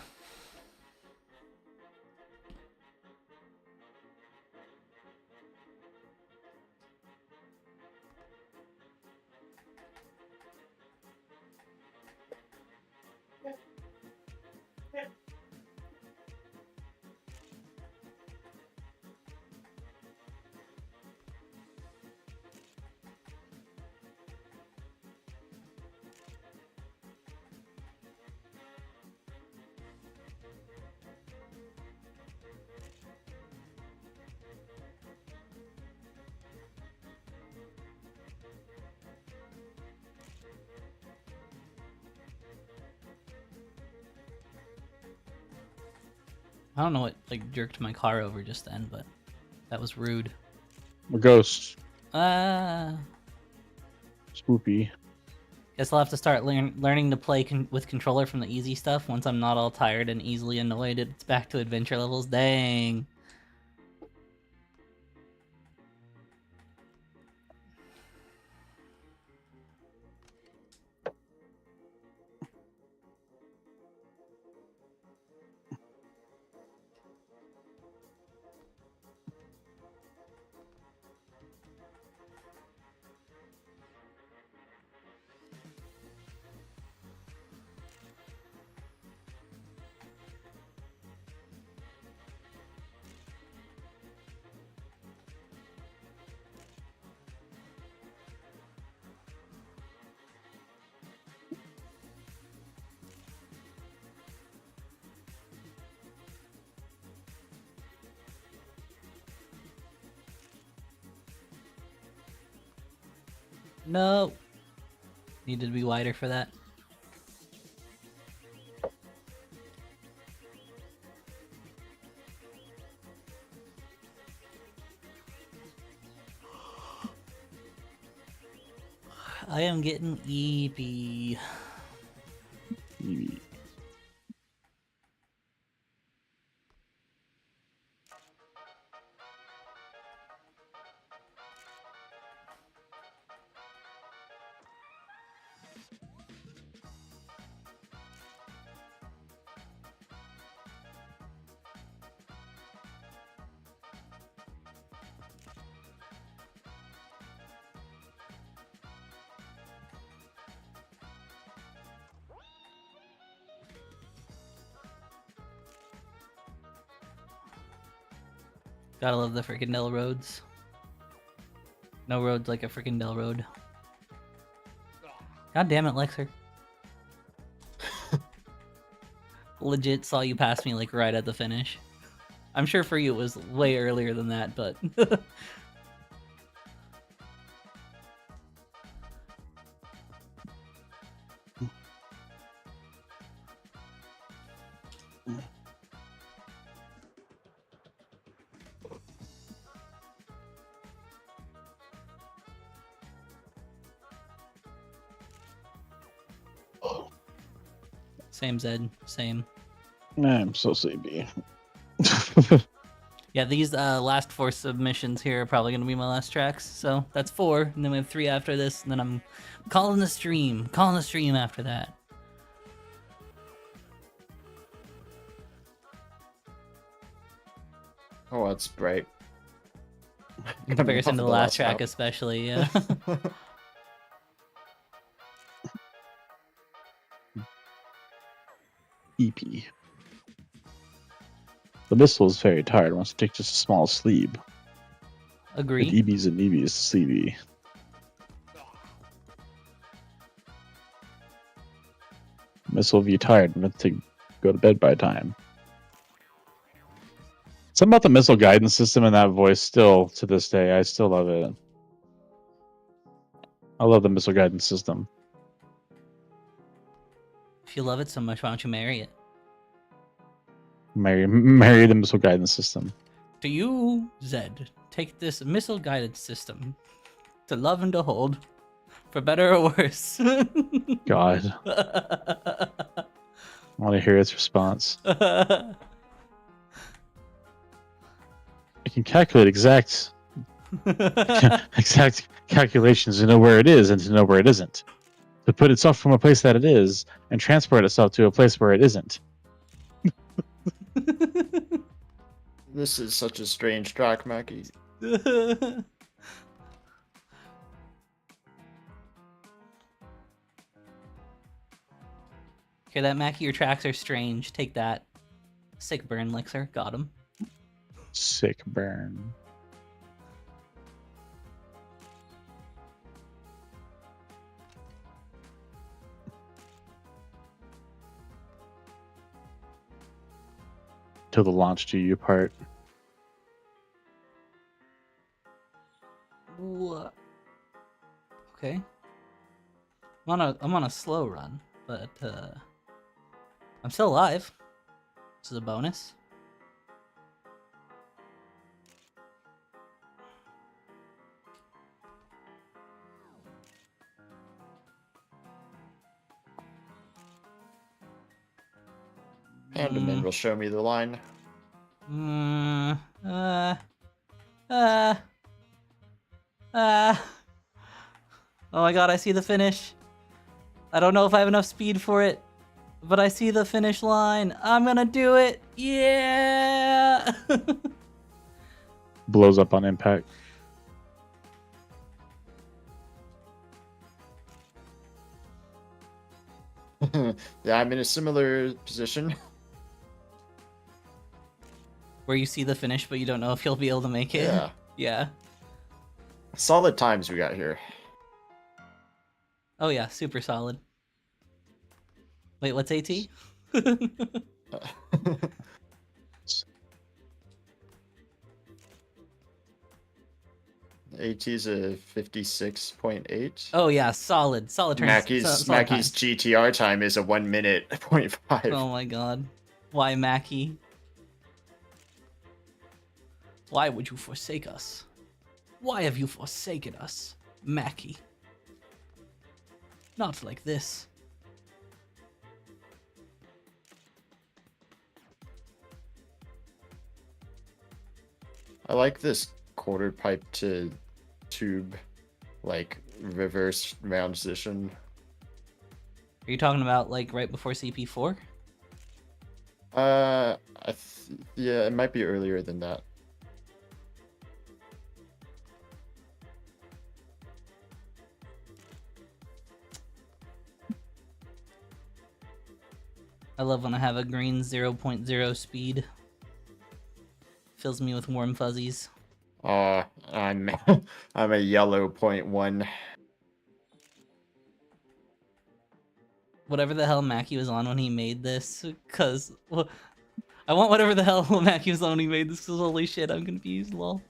I don't know what like jerked my car over just then, but that was rude. A ghost. Guess Spoopy. I'll have to start learning to play with controller from the easy stuff. Once I'm not all tired and easily annoyed, it's back to adventure levels. Dang. No. Needed to be wider for that. I am getting EB. Gotta love the freaking Dell roads. No roads like a freaking Dell road. God damn it, Lexer. Legit saw you pass me like right at the finish. I'm sure for you it was way earlier than that, but same Zed, same. I'm so sleepy. Yeah, these last 4 submissions here are probably gonna be my last tracks. So that's 4, and then we have 3 after this, and then I'm calling the stream after that. Oh, that's bright. In comparison to the last track, map. especially, yeah. EP. The missile is very tired. Wants to take just a small sleep. Agree. With EBs and EBs, sleepy. Missile will be tired and meant to go to bed by time. Something about the missile guidance system and that voice still to this day. I still love it. I love the missile guidance system. If you love it so much, why don't you marry it? Marry the missile guidance system. Do you, Zed, take this missile guided system to love and to hold, for better or worse? God. I want to hear its response. I can calculate exact calculations to know where it is and to know where it isn't. To put itself from a place that it is and transport itself to a place where it isn't. This is such a strange track, Mackie. Okay, that Mackie, your tracks are strange. Take that. Sick burn, Lixer. Got him. Sick burn. Till the launch GU part. What? Okay. I'm on a slow run, but I'm still alive. This is a bonus. Pandaman will show me the line. Oh my god, I see the finish. I don't know if I have enough speed for it, but I see the finish line. I'm gonna do it. Yeah! Blows up on impact. Yeah, I'm in a similar position. Where you see the finish, but you don't know if you'll be able to make it. Yeah. Yeah. Solid times we got here. Oh yeah, super solid. Wait, what's AT? AT's a 56.8. Oh yeah, solid turn. Mackey's solid time. GTR time is a 1 minute 0.5. Oh my god. Why, Mackie? Why would you forsake us? Why have you forsaken us, Mackie? Not like this. I like this quarter pipe to tube, like reverse round position. Are you talking about like right before CP4? Yeah, it might be earlier than that. I love when I have a green 0.0 speed. Fills me with warm fuzzies. I'm I'm a yellow 0.1. Whatever the hell Mackie was on when he made this, cause well, I want whatever the hell Mackie was on when he made this. Cause holy shit, I'm confused. Lol.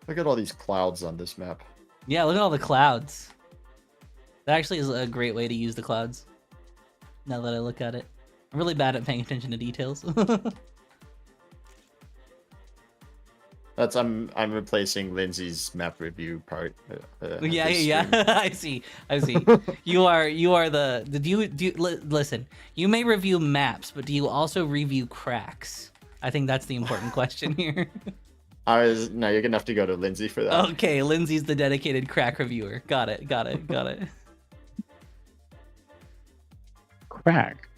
Look at all these clouds on this map. Yeah, look at all the clouds. That actually is a great way to use the clouds. Now that I look at it, I'm really bad at paying attention to details. That's I'm replacing Lindsay's map review part. Of Yeah, this yeah, stream. I see. You are the listen. You may review maps, but do you also review cracks? I think that's the important question here. No, you're gonna have to go to Lindsay for that. Okay, Lindsay's the dedicated crack reviewer. Got it. Crack.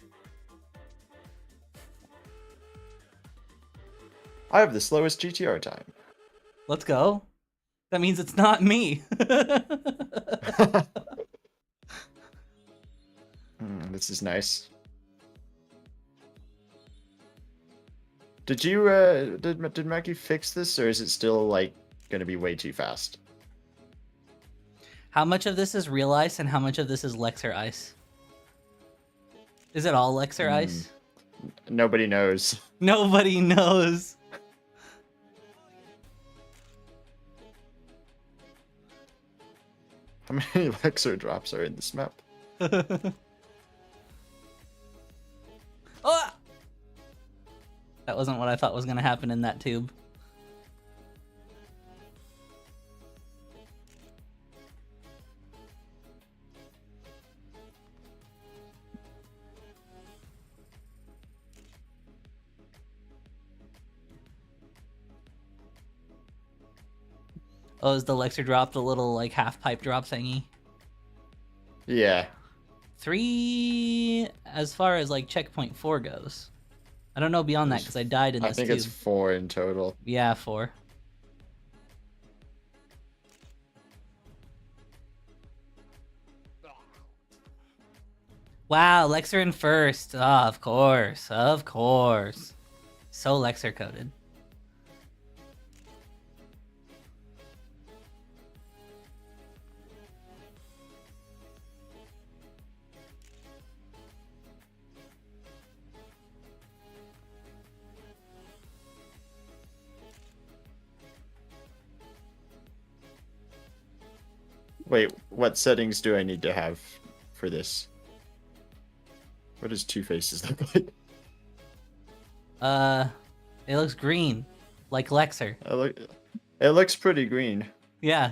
I have the slowest GTR time. Let's go. That means it's not me. This is nice. Did you did Mackie fix this, or is it still like gonna be way too fast? How much of this is real ice and how much of this is Lexer ice? Is it all Lexer ice? Nobody knows. Nobody knows. How many Lexer drops are in this map? Oh! That wasn't what I thought was going to happen in that tube. Oh, is the Lexer drop the little like half pipe drop thingy? Yeah. 3 as far as like checkpoint 4 goes. I don't know beyond that because I died in I this think tube. it's 4 in total. Yeah, 4. Wow, Lexer in first. Oh, of course. Of course. So Lexer coded. Wait, what settings do I need to have for this? What does Two Faces look like? It looks green, like Lexer. It looks pretty green. Yeah.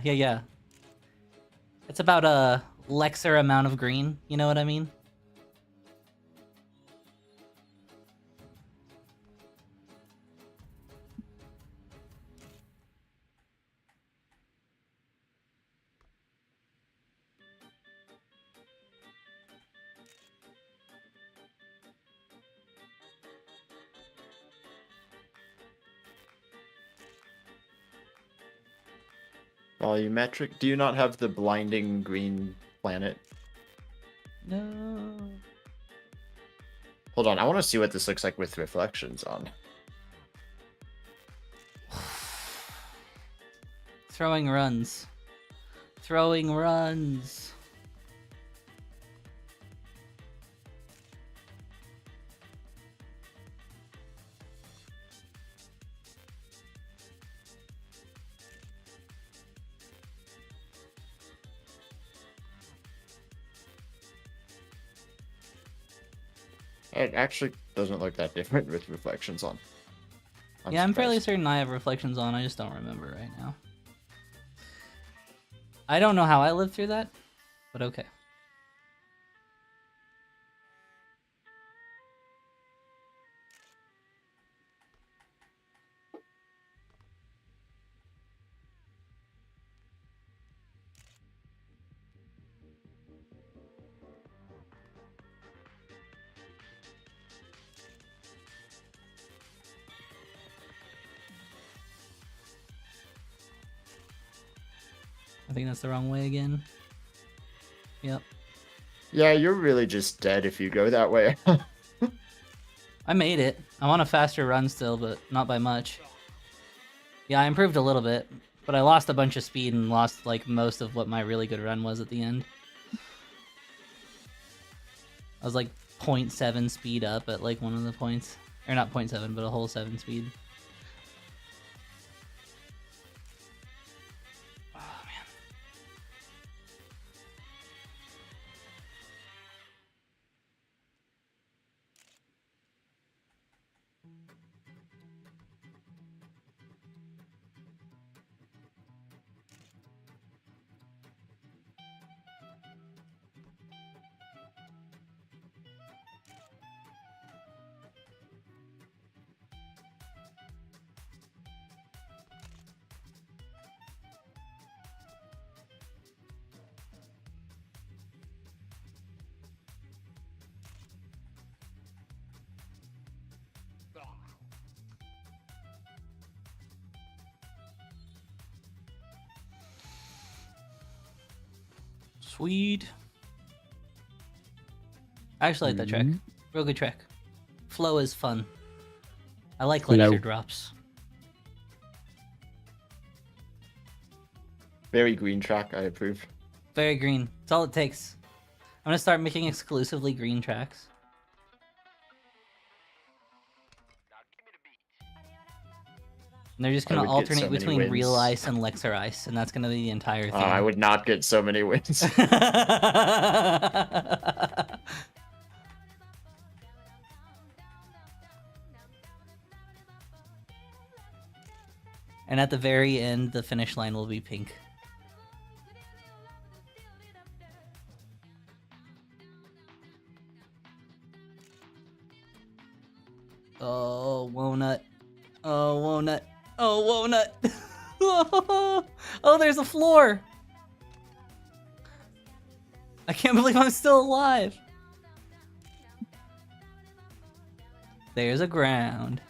It's about a Lexer amount of green, you know what I mean? Volumetric. Do you not have the blinding green planet? No. Hold on, I want to see what this looks like with reflections on. Throwing runs. Throwing runs. It actually doesn't look that different with reflections on. Yeah, I'm fairly surprised. certain I have reflections on. I just don't remember right now. I don't know how I lived through that, but okay. I think that's the wrong way again. Yep. Yeah, you're really just dead if you go that way. I made it. I'm on a faster run still, but not by much. Yeah, I improved a little bit, but I lost a bunch of speed and lost like most of what my really good run was at the end. I was like 0.7 speed up at like one of the points. Or not 0.7, but a whole 7 speed. Oh, man. Sweet. I actually like that track. Real good track. Flow is fun. I like Flow. lecture drops. Very green track, I approve. Very green. That's all it takes. I'm gonna start making exclusively green tracks. Now give me the beat. And they're just I gonna would get so alternate many between real wins. ice and Lexer ice, and that's gonna be the entire thing. I would not get so many wins. And at the very end, the finish line will be pink. Oh, Wonut. Oh, Wonut. Oh, Wonut. Oh, there's a floor. I can't believe I'm still alive. There's a ground.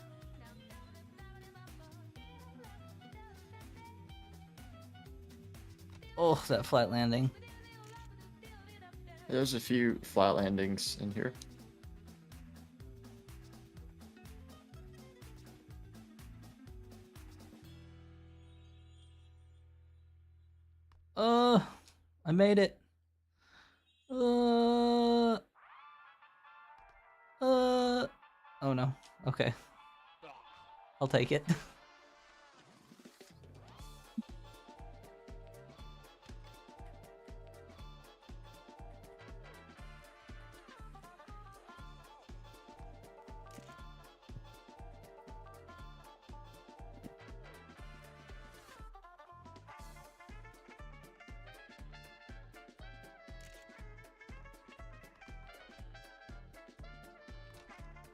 Oh, that flat landing. There's a few flat landings in here. I made it. Oh no. Okay. I'll take it.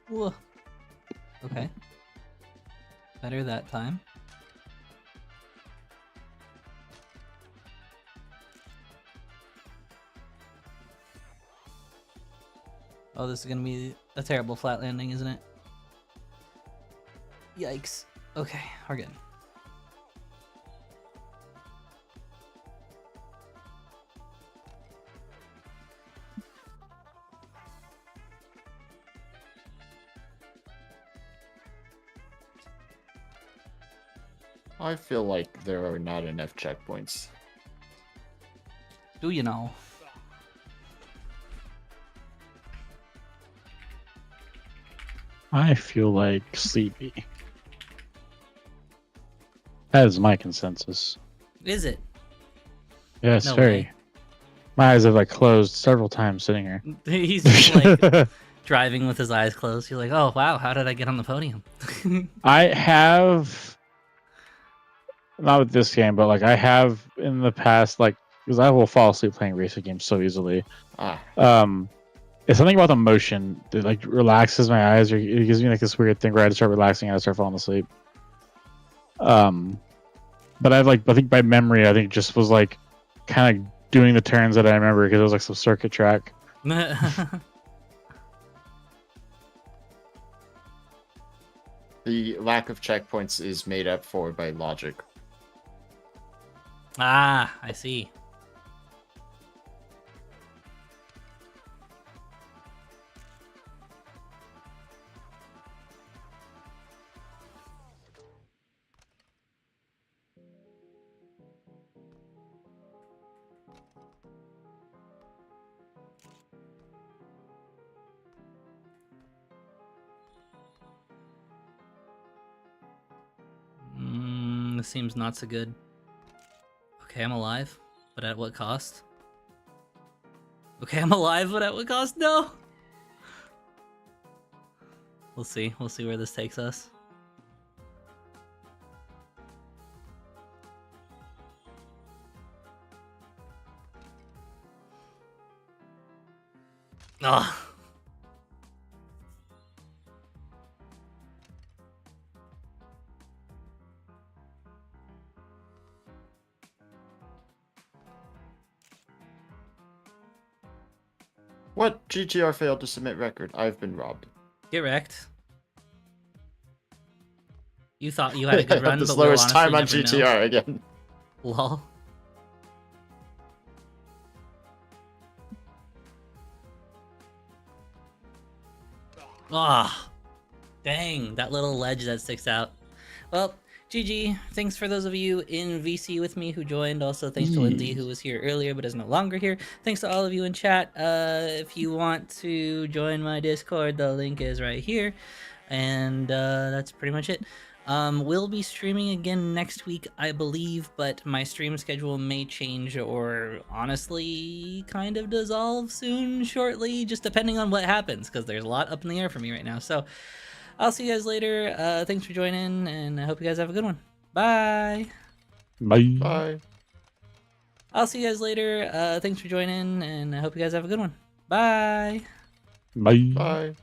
Whoa. Okay. Better that time. Oh, this is gonna be a terrible flat landing, isn't it? Yikes. Okay, we're good. I feel like there are not enough checkpoints. Do you know? I feel like sleepy. That is my consensus. Is it? Yes, No very. way. My eyes have like closed several times sitting here. He's just like driving with his eyes closed. You're like, oh wow, how did I get on the podium? I have not with this game, but like I have in the past, like because I will fall asleep playing racing games so easily. Ah, It's something about the motion that like relaxes my eyes, or it gives me like this weird thing where I just start relaxing and I start falling asleep. But I've like I think by memory, I think it just was like kind of doing the turns that I remember because it was like some circuit track. the lack of checkpoints is made up for by logic. Ah, I see. This seems not so good. Okay, I'm alive, but at what cost? Okay, I'm alive, but at what cost? No! We'll see. We'll see where this takes us. Ugh. What? GTR failed to submit record. I've been robbed. Get wrecked. You thought you had a good run, the but we'll slowest time on honestly never know. GTR again. Lol. Ah, dang, that little ledge that sticks out. Well, GG. Thanks for those of you in VC with me who joined. Also, thanks to Lindsay who was here earlier but is no longer here. Thanks to all of you in chat. If you want to join my Discord, the link is right here. And that's pretty much it. We'll be streaming again next week, I believe, but my stream schedule may change or honestly kind of dissolve soon, shortly, just depending on what happens, because there's a lot up in the air for me right now. So I'll see you guys later. Thanks for joining, and I hope you guys have a good one. Bye. Bye. Bye. I'll see you guys later. Thanks for joining, and I hope you guys have a good one. Bye. Bye. Bye.